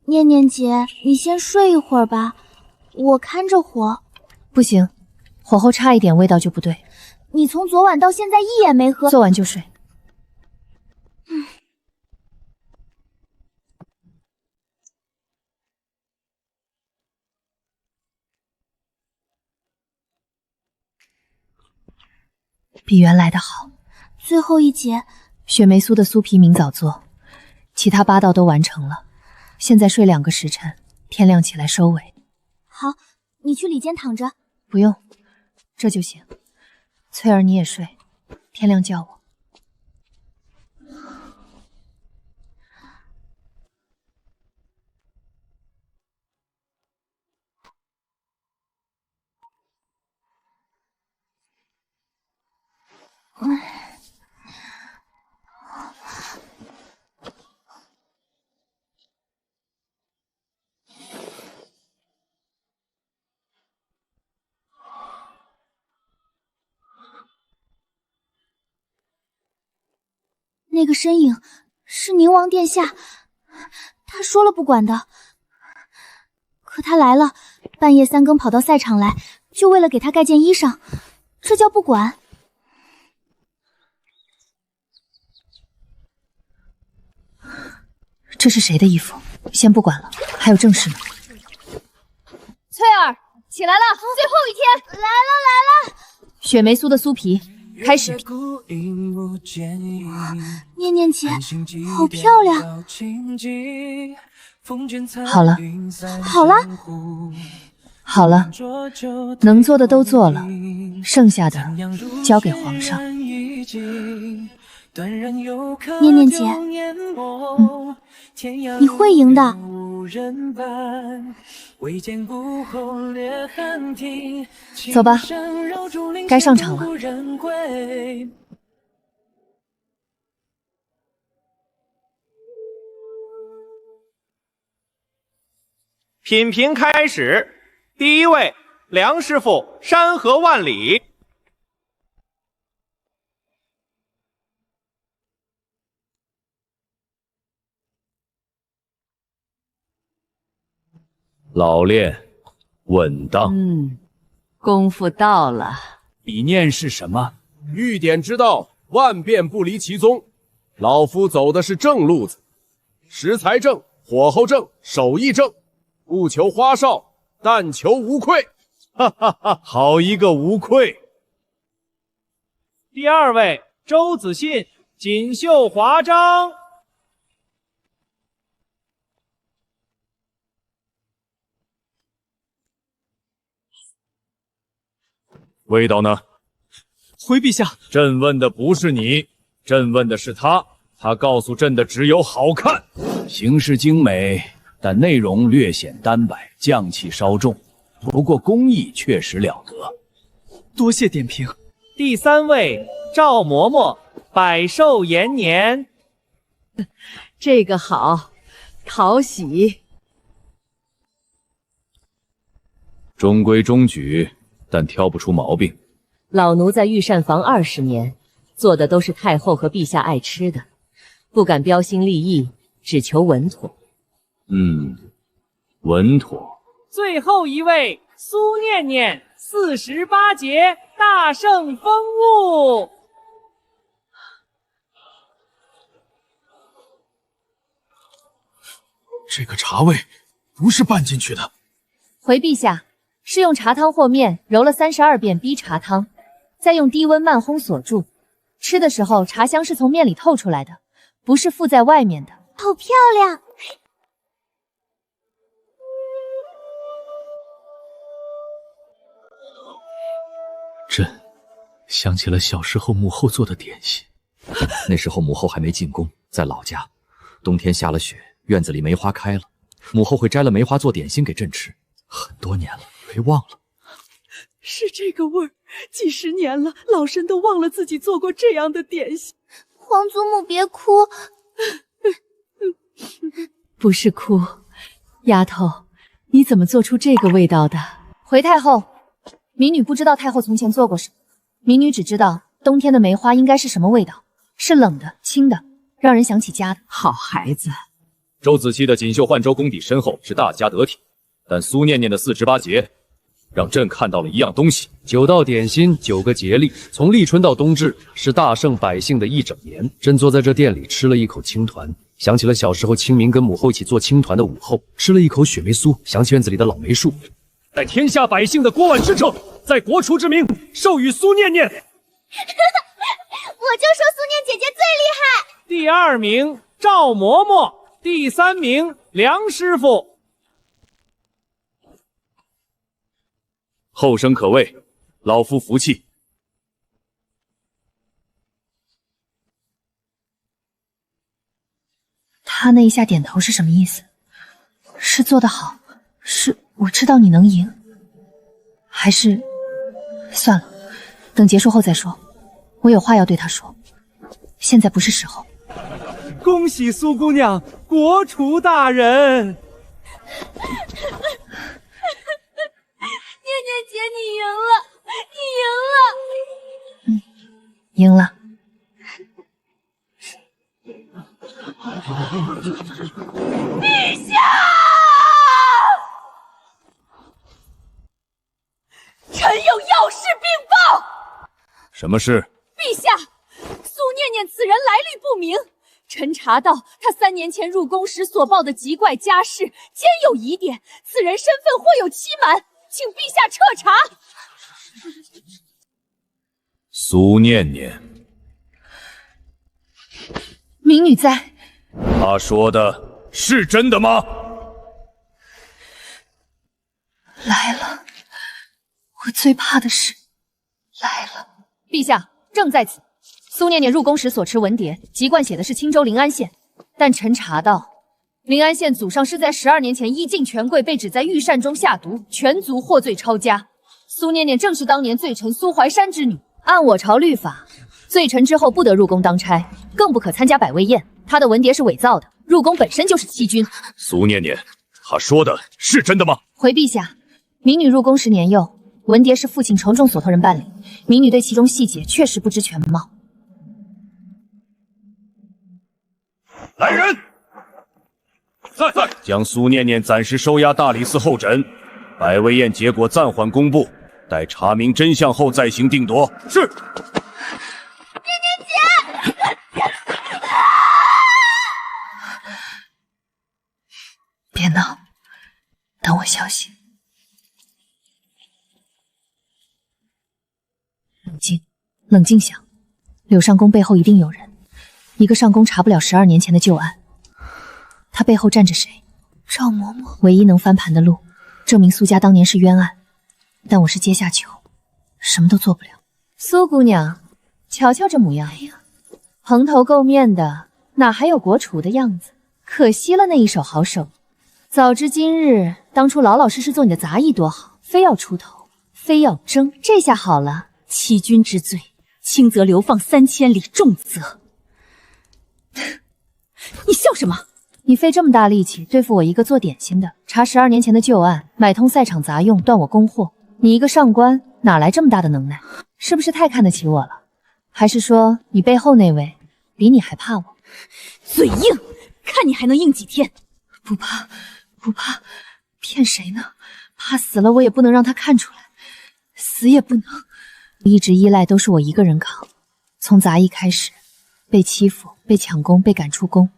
念念姐，你先睡一会儿吧，我看着火。不行，火候差一点味道就不对。你从昨晚到现在一眼没喝。做完就睡。比原来的好。最后一节，雪梅酥的酥皮明早做，其他8道都完成了。现在睡2个时辰，天亮起来收尾。好，你去里间躺着。不用，这就行。翠儿你也睡，天亮叫我。那个身影是宁王殿下，他说了不管的，可他来了，半夜3更跑到赛场来，就为了给他盖件衣裳，这叫不管？这是谁的衣服？先不管了，还有正事呢。翠儿，起来了，最后一天，来了。雪梅酥的酥皮开始。念念姐，好漂亮。好了，好了，好了，能做的都做了，剩下的交给皇上。念念姐，你会赢的。走吧，该上场了。品评开始，第一位，梁师傅，山河万里。老练，稳当。功夫到了。理念是什么？御典之道，万变不离其宗。老夫走的是正路子，食材正，火候正，手艺正，不求花哨，但求无愧。哈哈哈，好一个无愧！第二位，周子信，锦绣华章。味道呢？回陛下，朕问的不是你，朕问的是他。他告诉朕的只有好看，形式精美，但内容略显单白，匠气稍重。不过工艺确实了得。多谢点评。第三位，赵嬷嬷，百寿延年。这个好，讨喜。中规中矩，但挑不出毛病。老奴在御膳房20年，做的都是太后和陛下爱吃的，不敢标新立异，只求稳妥。稳妥。最后一位，苏念念，48节大圣风物。这个茶味不是拌进去的。回陛下，是用茶汤和面揉了32遍逼茶汤，再用低温慢烘锁住。吃的时候，茶香是从面里透出来的，不是附在外面的。好漂亮！朕想起了小时候母后做的点心。那时候母后还没进宫，在老家，冬天下了雪，院子里梅花开了，母后会摘了梅花做点心给朕吃。很多年了，没忘了。是这个味儿，几十年了，老身都忘了自己做过这样的点心。皇祖母别哭，不是哭，丫头，你怎么做出这个味道的？回太后，民女不知道太后从前做过什么，民女只知道冬天的梅花应该是什么味道，是冷的、清的，让人想起家的。好孩子。周子期的锦绣换州功底深厚，是大家得体，但苏念念的48节让朕看到了一样东西。9道点心，9个节令，从立春到冬至，是大圣百姓的一整年。朕坐在这店里吃了一口青团，想起了小时候清明跟母后一起做青团的午后，吃了一口雪梅酥，想起院子里的老梅树。在天下百姓的锅碗之称，在国厨之名，授予苏念念。我就说苏念姐姐最厉害。第2名赵嬷嬷，第3名梁师傅。后生可畏，老夫服气。他那一下点头是什么意思？是做得好，是我知道你能赢，还是算了，等结束后再说。我有话要对他说，现在不是时候。恭喜苏姑娘，国厨大人！念念姐，你赢了，你赢了！赢了。陛下！臣有要事禀报。什么事？陛下，苏念念此人来历不明，臣查到他3年前入宫时所报的奇怪家事，兼有疑点，此人身份或有欺瞒，请陛下彻查。苏念念，民女在。他说的是真的吗？来了，我最怕的是来了。陛下，正在此。苏念念入宫时所持文牒，籍贯写的是青州临安县，但臣查到，临安县祖上是在12年前依晋权贵被指在御膳中下毒，全族获罪抄家。苏念念正是当年罪臣苏怀山之女。按我朝律法，罪臣之后不得入宫当差，更不可参加百味宴。她的文牒是伪造的，入宫本身就是欺君。苏念念，他说的是真的吗？回陛下，民女入宫时年幼，文牒是父亲承重所托人办理，民女对其中细节确实不知全貌。来人，在将苏念念暂时收押大理寺候诊，百味宴结果暂缓公布，待查明真相后再行定夺。是。念念姐，别闹，等我消息。冷静，冷静想，柳上宫背后一定有人。一个上宫查不了12年前的旧案，他背后站着谁？赵嬷嬷。唯一能翻盘的路，证明苏家当年是冤案，但我是阶下囚，什么都做不了。苏姑娘，瞧瞧这模样，蓬头垢面的，哪还有国厨的样子？可惜了那一手好手。早知今日，当初老老实实做你的杂役多好，非要出头，非要争，这下好了，欺君之罪，轻则流放3000里，重则……你笑什么？你费这么大力气对付我一个做点心的，查12年前的旧案，买通赛场杂用，断我供货。你一个上官，哪来这么大的能耐？是不是太看得起我了？还是说你背后那位比你还怕我？嘴硬，看你还能硬几天？不怕，不怕，骗谁呢？怕死了我也不能让他看出来，死也不能。一直依赖都是我一个人扛，从杂役开始。被欺负，被抢功，被赶出宫，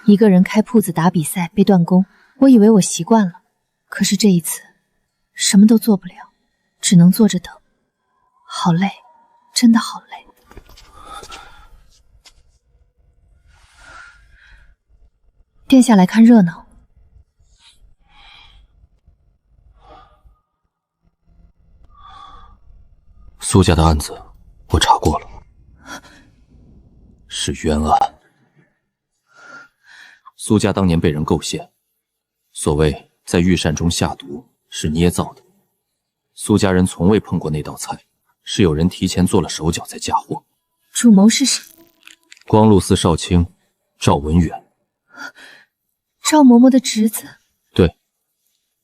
一个人开铺子打比赛，被断供。我以为我习惯了，可是这一次什么都做不了，只能坐着等。好累，真的好累。殿下来看热闹。苏家的案子我查过了，是冤案。苏家当年被人构陷，所谓在御膳中下毒是捏造的。苏家人从未碰过那道菜，是有人提前做了手脚再嫁祸。主谋是谁？光禄寺少卿赵文远。赵嬷嬷的侄子。对，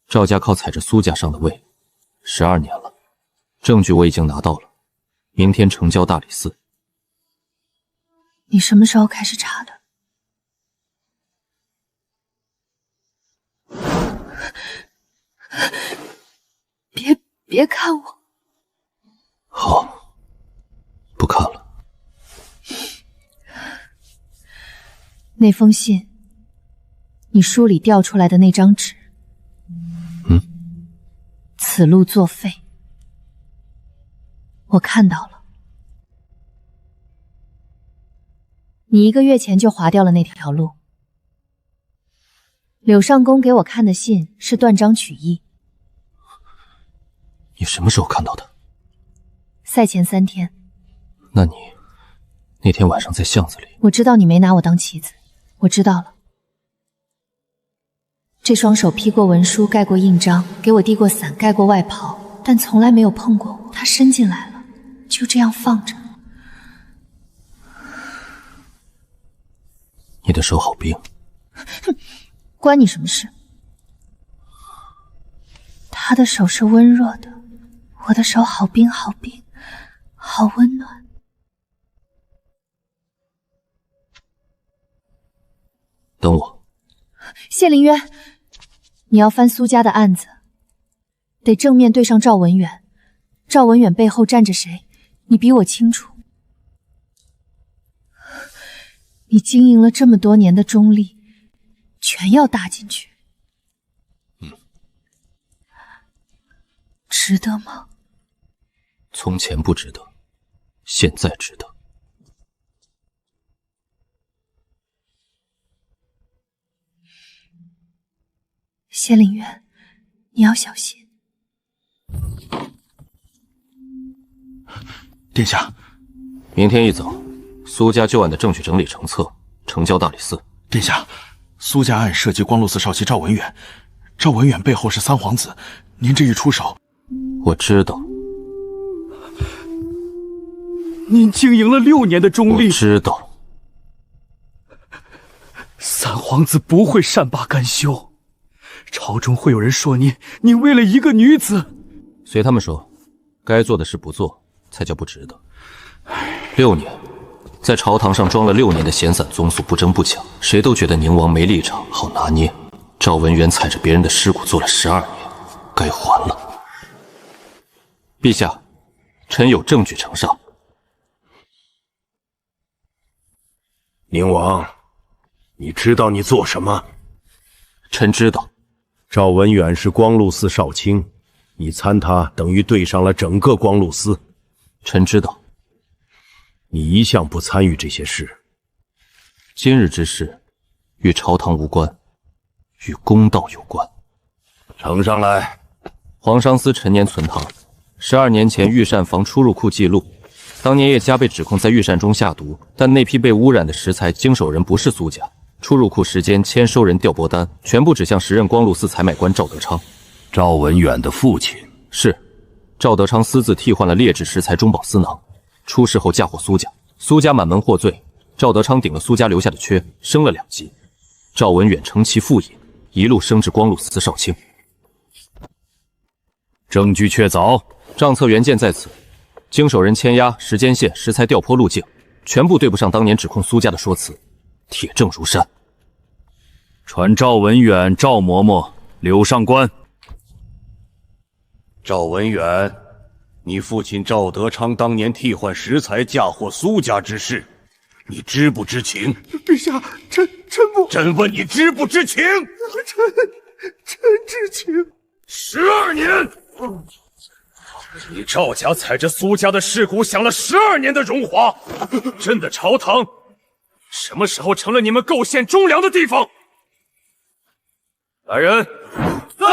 赵家靠踩着苏家上的位，12年了，证据我已经拿到了，明天呈交大理寺。你什么时候开始查的？别看我。好，不看了。那封信，你书里调出来的那张纸，此路作废。我看到了，你1个月前就划掉了那条路。柳上宫给我看的信是断章取义。你什么时候看到的？赛前3天。那你那天晚上在巷子里？我知道你没拿我当棋子，我知道了。这双手批过文书，盖过印章，给我递过伞，盖过外袍，但从来没有碰过我。他伸进来了，就这样放着。你的手好冰。关你什么事？他的手是温热的，我的手好冰好冰，好温暖。等我。谢凌渊，你要翻苏家的案子，得正面对上赵文远。赵文远背后站着谁，你比我清楚。你经营了这么多年的中立，全要搭进去。值得吗？从前不值得，现在值得。谢灵渊，你要小心。殿下，明天一早，苏家旧案的证据整理成册，呈交大理寺。殿下，苏家案涉及光禄寺少卿赵文远，赵文远背后是三皇子，您这一出手，我知道。您经营了6年的中立，我知道。三皇子不会善罢甘休，朝中会有人说你为了一个女子。随他们说，该做的事不做，才叫不值得。6年，在朝堂上装了6年的闲散宗肃，不争不抢，谁都觉得宁王没立场，好拿捏。赵文远踩着别人的尸骨做了12年，该还了。陛下，臣有证据呈上。宁王，你知道你做什么？臣知道。赵文远是光禄寺少卿，你参他等于对上了整个光禄寺。臣知道。你一向不参与这些事。今日之事，与朝堂无关，与公道有关。呈上来。皇商司陈年存堂，12年前御膳房出入库记录。当年叶家被指控在御膳中下毒，但那批被污染的食材经手人不是苏家。出入库时间、签收人、调拨单，全部指向时任光禄寺采买官赵德昌。赵文远的父亲是赵德昌私自替换了劣质食材中饱私囊，出事后嫁祸苏家，苏家满门获罪。赵德昌顶了苏家留下的缺，升了2级。赵文远承其父业，一路升至光禄寺少卿。证据确凿，账册原件在此。经手人签押、时间线、食材调拨路径，全部对不上当年指控苏家的说辞，铁证如山。传赵文远、赵嬷嬷留上官。赵文远，你父亲赵德昌当年替换食材嫁祸苏家之事，你知不知情？陛下，臣不。朕问你知不知情？臣知情。12年。你赵家踩着苏家的尸骨享了12年的荣华，朕的朝堂什么时候成了你们构陷忠良的地方？来人，在！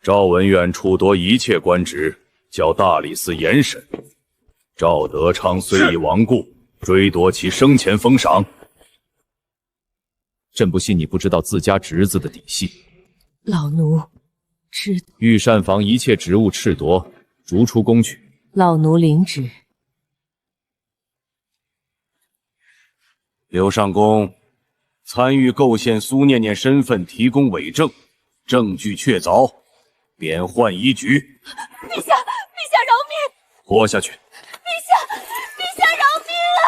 赵文远处夺一切官职，交大理寺严审。赵德昌虽已亡故，追夺其生前封赏。朕不信你不知道自家侄子的底细。老奴知道。御膳房一切职务褫夺，逐出宫去。老奴领旨。刘上公参与构陷苏念念身份，提供伪证，证据确凿，免换一局。陛下，陛下饶命！活下去。陛下饶命啊！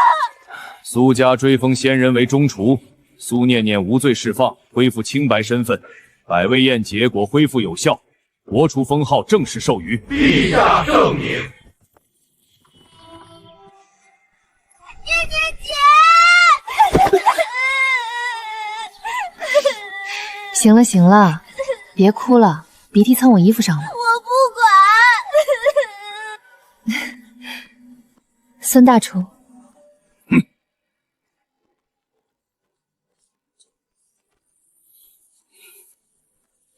苏家追封先人为中厨，苏念念无罪释放，恢复清白身份，百味宴结果恢复有效，国厨封号正式授予。陛下圣明。念念姐。行了行了，别哭了，鼻涕蹭我衣服上了。我不管。孙大厨，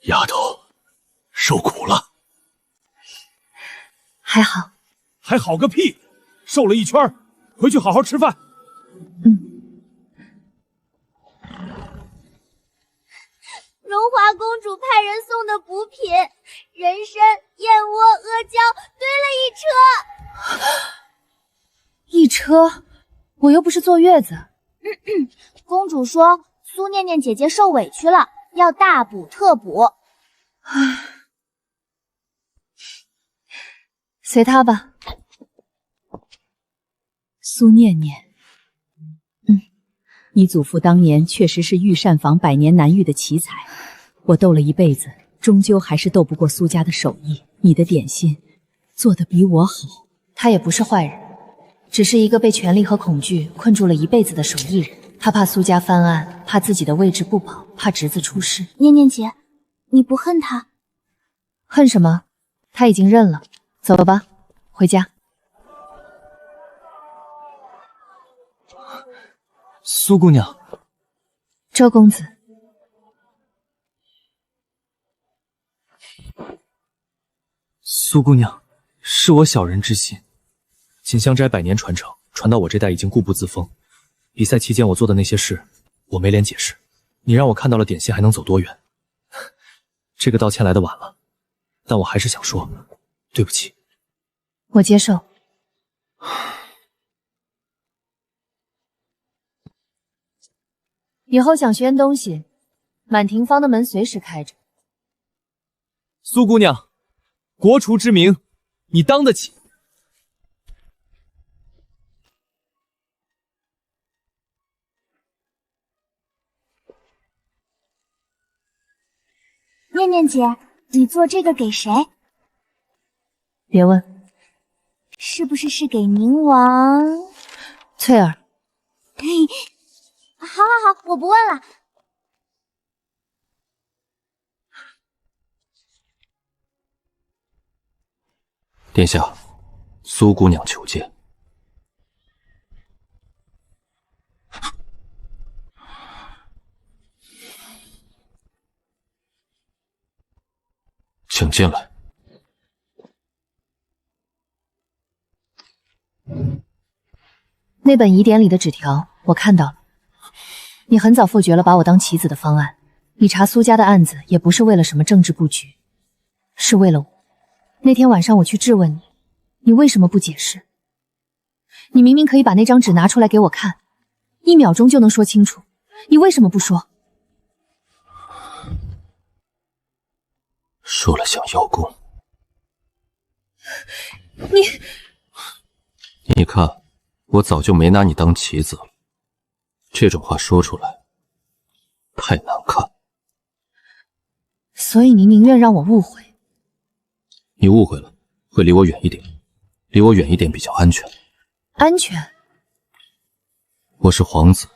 丫头，受苦了。还好。还好个屁！瘦了一圈，回去好好吃饭。荣华公主派人送的补品，人参、燕窝、阿胶堆了一车，我又不是坐月子。公主说苏念念姐姐受委屈了，要大补特补。随她吧。苏念念，你祖父当年确实是御膳房百年难遇的奇才，我斗了一辈子，终究还是斗不过苏家的手艺。你的点心做得比我好。他也不是坏人，只是一个被权力和恐惧困住了一辈子的手艺人。他怕苏家翻案，怕自己的位置不保，怕侄子出事。念念姐，你不恨他？恨什么？他已经认了。走吧，回家。苏姑娘，周公子，苏姑娘，是我小人之心。锦香斋100年传承，传到我这代已经固步自封。比赛期间我做的那些事，我没脸解释。你让我看到了点心还能走多远？这个道歉来得晚了，但我还是想说，对不起。我接受。以后想学东西，满庭芳的门随时开着。苏姑娘，国厨之名，你当得起。念念姐，你做这个给谁？别问。是不是给宁王？翠儿。嘿，好好好，我不问了。殿下，苏姑娘求见。请进来。那本疑点里的纸条我看到了，你很早否决了把我当棋子的方案。你查苏家的案子也不是为了什么政治布局，是为了我。那天晚上我去质问你，你为什么不解释？你明明可以把那张纸拿出来给我看，1秒钟就能说清楚，你为什么不说？说了想邀功。你看，我早就没拿你当棋子了。这种话说出来，太难看。所以你宁愿让我误会？你误会了，会离我远一点，离我远一点比较安全。安全？我是皇子，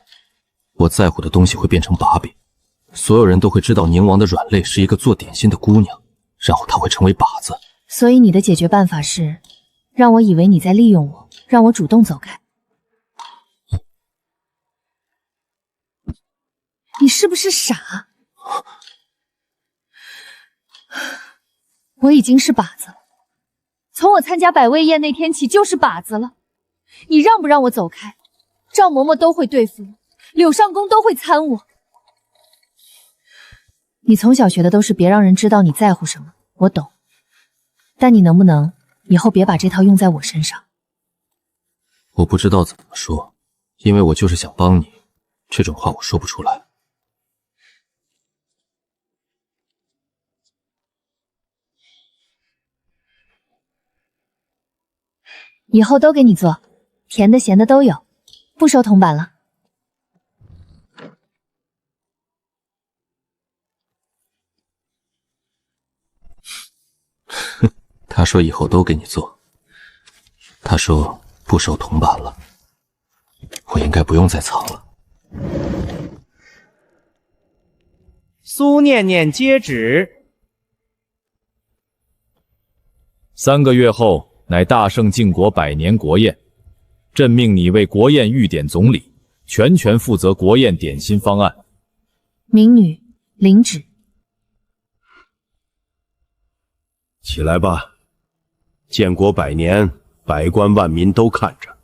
我在乎的东西会变成把柄，所有人都会知道宁王的软肋是一个做点心的姑娘，然后她会成为靶子。所以你的解决办法是让我以为你在利用我，让我主动走开。你是不是傻？我已经是靶子了，从我参加百味宴那天起就是靶子了。你让不让我走开？赵嬷嬷都会对付我，柳上宫都会参我。你从小学的都是别让人知道你在乎什么，我懂。但你能不能以后别把这套用在我身上？我不知道怎么说，因为我就是想帮你，这种话我说不出来。以后都给你做，甜的咸的都有，不收铜板了。他说以后都给你做，他说不收铜板了，我应该不用再藏了。苏念念接旨。3个月后乃大圣晋国100年国宴，朕命你为国宴御点总理，全权负责国宴点心方案。民女领旨。起来吧，建国100年，百官万民都看着，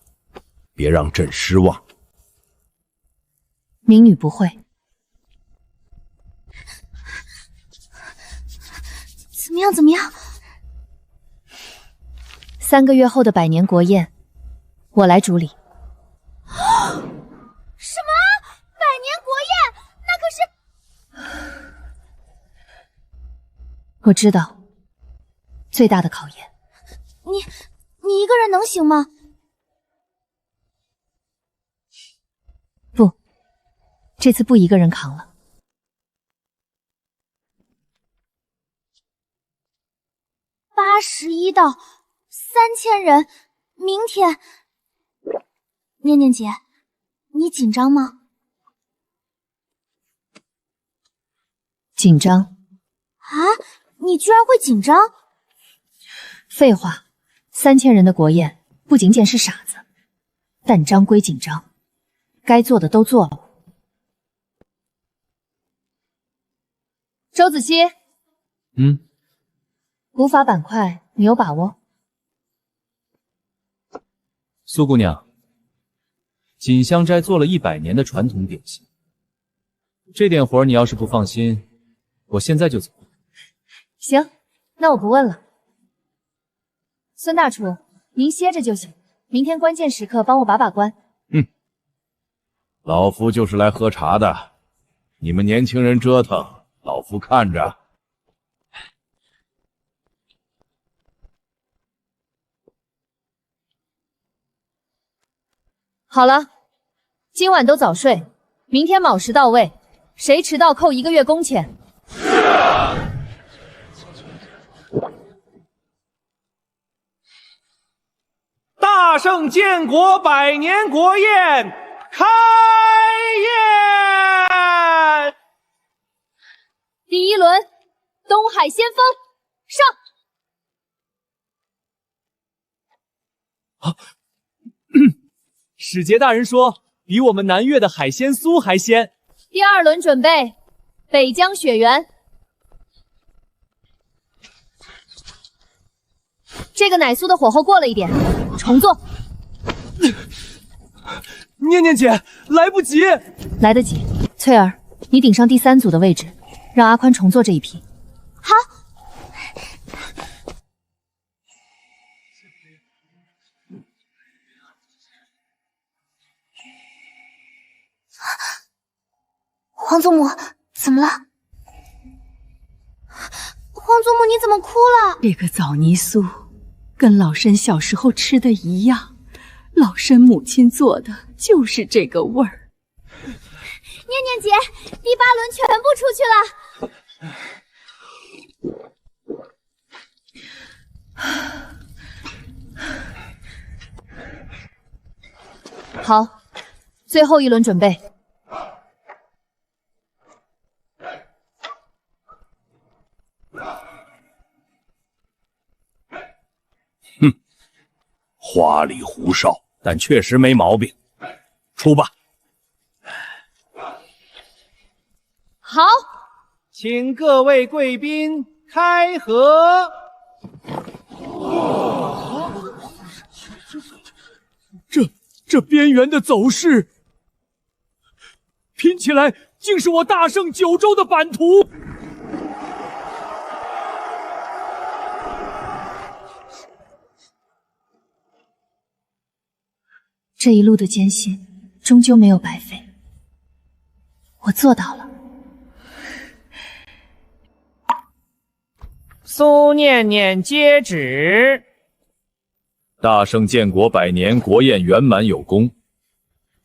别让朕失望。民女不会。怎么样？怎么样？3个月后的100年国宴，我来主理。什么？100年国宴？那可是……我知道，最大的考验。你一个人能行吗？不，这次不一个人扛了。81道，3000人，明天。念念姐，你紧张吗？紧张。啊，你居然会紧张？废话，3000人的国宴不仅仅是傻子，但张归紧张。该做的都做了。周子熙，古法板块你有把握？苏姑娘，锦香斋做了100年的传统点心，这点活你要是不放心，我现在就走。行，那我不问了。孙大厨，您歇着就行，明天关键时刻帮我把把关。老夫就是来喝茶的，你们年轻人折腾，老夫看着。好了，今晚都早睡，明天卯时到位，谁迟到扣1个月工钱。大圣建国100年国宴开宴！第1轮，东海先锋上。使节大人说，比我们南岳的海鲜酥还鲜。第2轮准备，北疆雪原。这个奶酥的火候过了一点，重做。念念姐，来不及。来得及。翠儿，你顶上第3组的位置，让阿宽重做这一批。好。皇祖母，怎么了？皇祖母，你怎么哭了？这个枣泥酥跟老参小时候吃的一样，老参母亲做的就是这个味儿。念念姐，第8轮全部出去了。好，最后1轮准备。花里胡哨，但确实没毛病。出吧。好，请各位贵宾开喝。这边缘的走势，拼起来竟是我大圣9州的版图。这一路的艰辛终究没有白费，我做到了。苏念念接旨。大圣建国100年国宴圆满有功，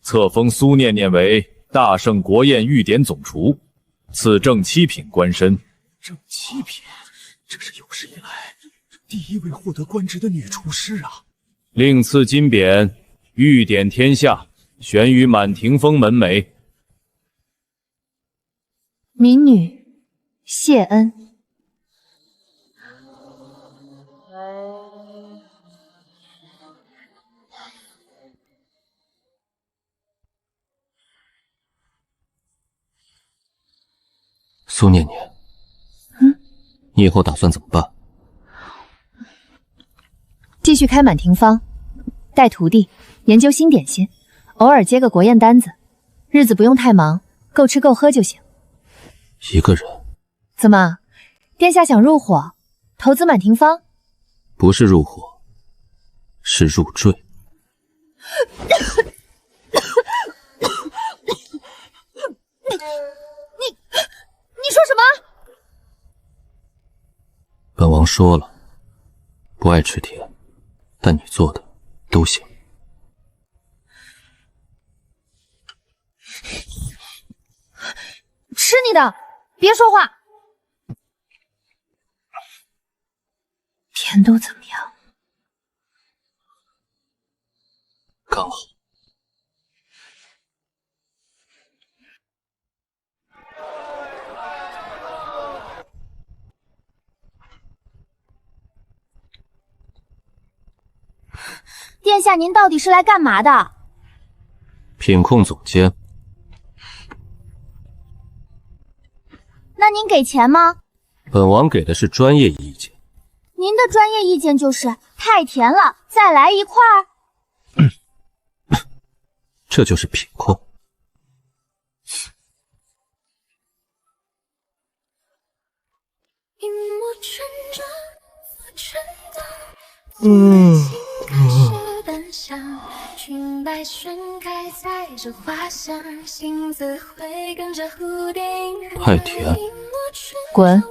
册封苏念念为大圣国宴御典总厨，赐正7品官身。正7品，这是有史以来第1位获得官职的女厨师啊！另赐金匾御典天下，悬于满庭峰门楣。民女谢恩。苏念念，你以后打算怎么办？继续开满庭坊，带徒弟研究新点心，偶尔接个国宴单子，日子不用太忙，够吃够喝就行。一个人？怎么，殿下想入伙，投资满庭坊？不是入伙，是入赘。你说什么？本王说了，不爱吃甜，但你做的都行。吃你的，别说话。甜度怎么样？刚好。殿下，您到底是来干嘛的？品控总监。那您给钱吗？本王给的是专业意见。您的专业意见就是太甜了，再来一块儿。这就是品控。太甜。滚！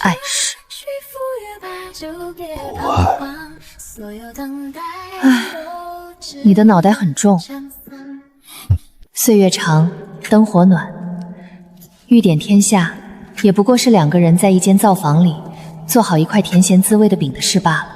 碍事。不爱。唉，你的脑袋很重。岁月长，灯火暖，玉点天下，也不过是2个人在一间灶房里做好一块甜咸滋味的饼的事罢了。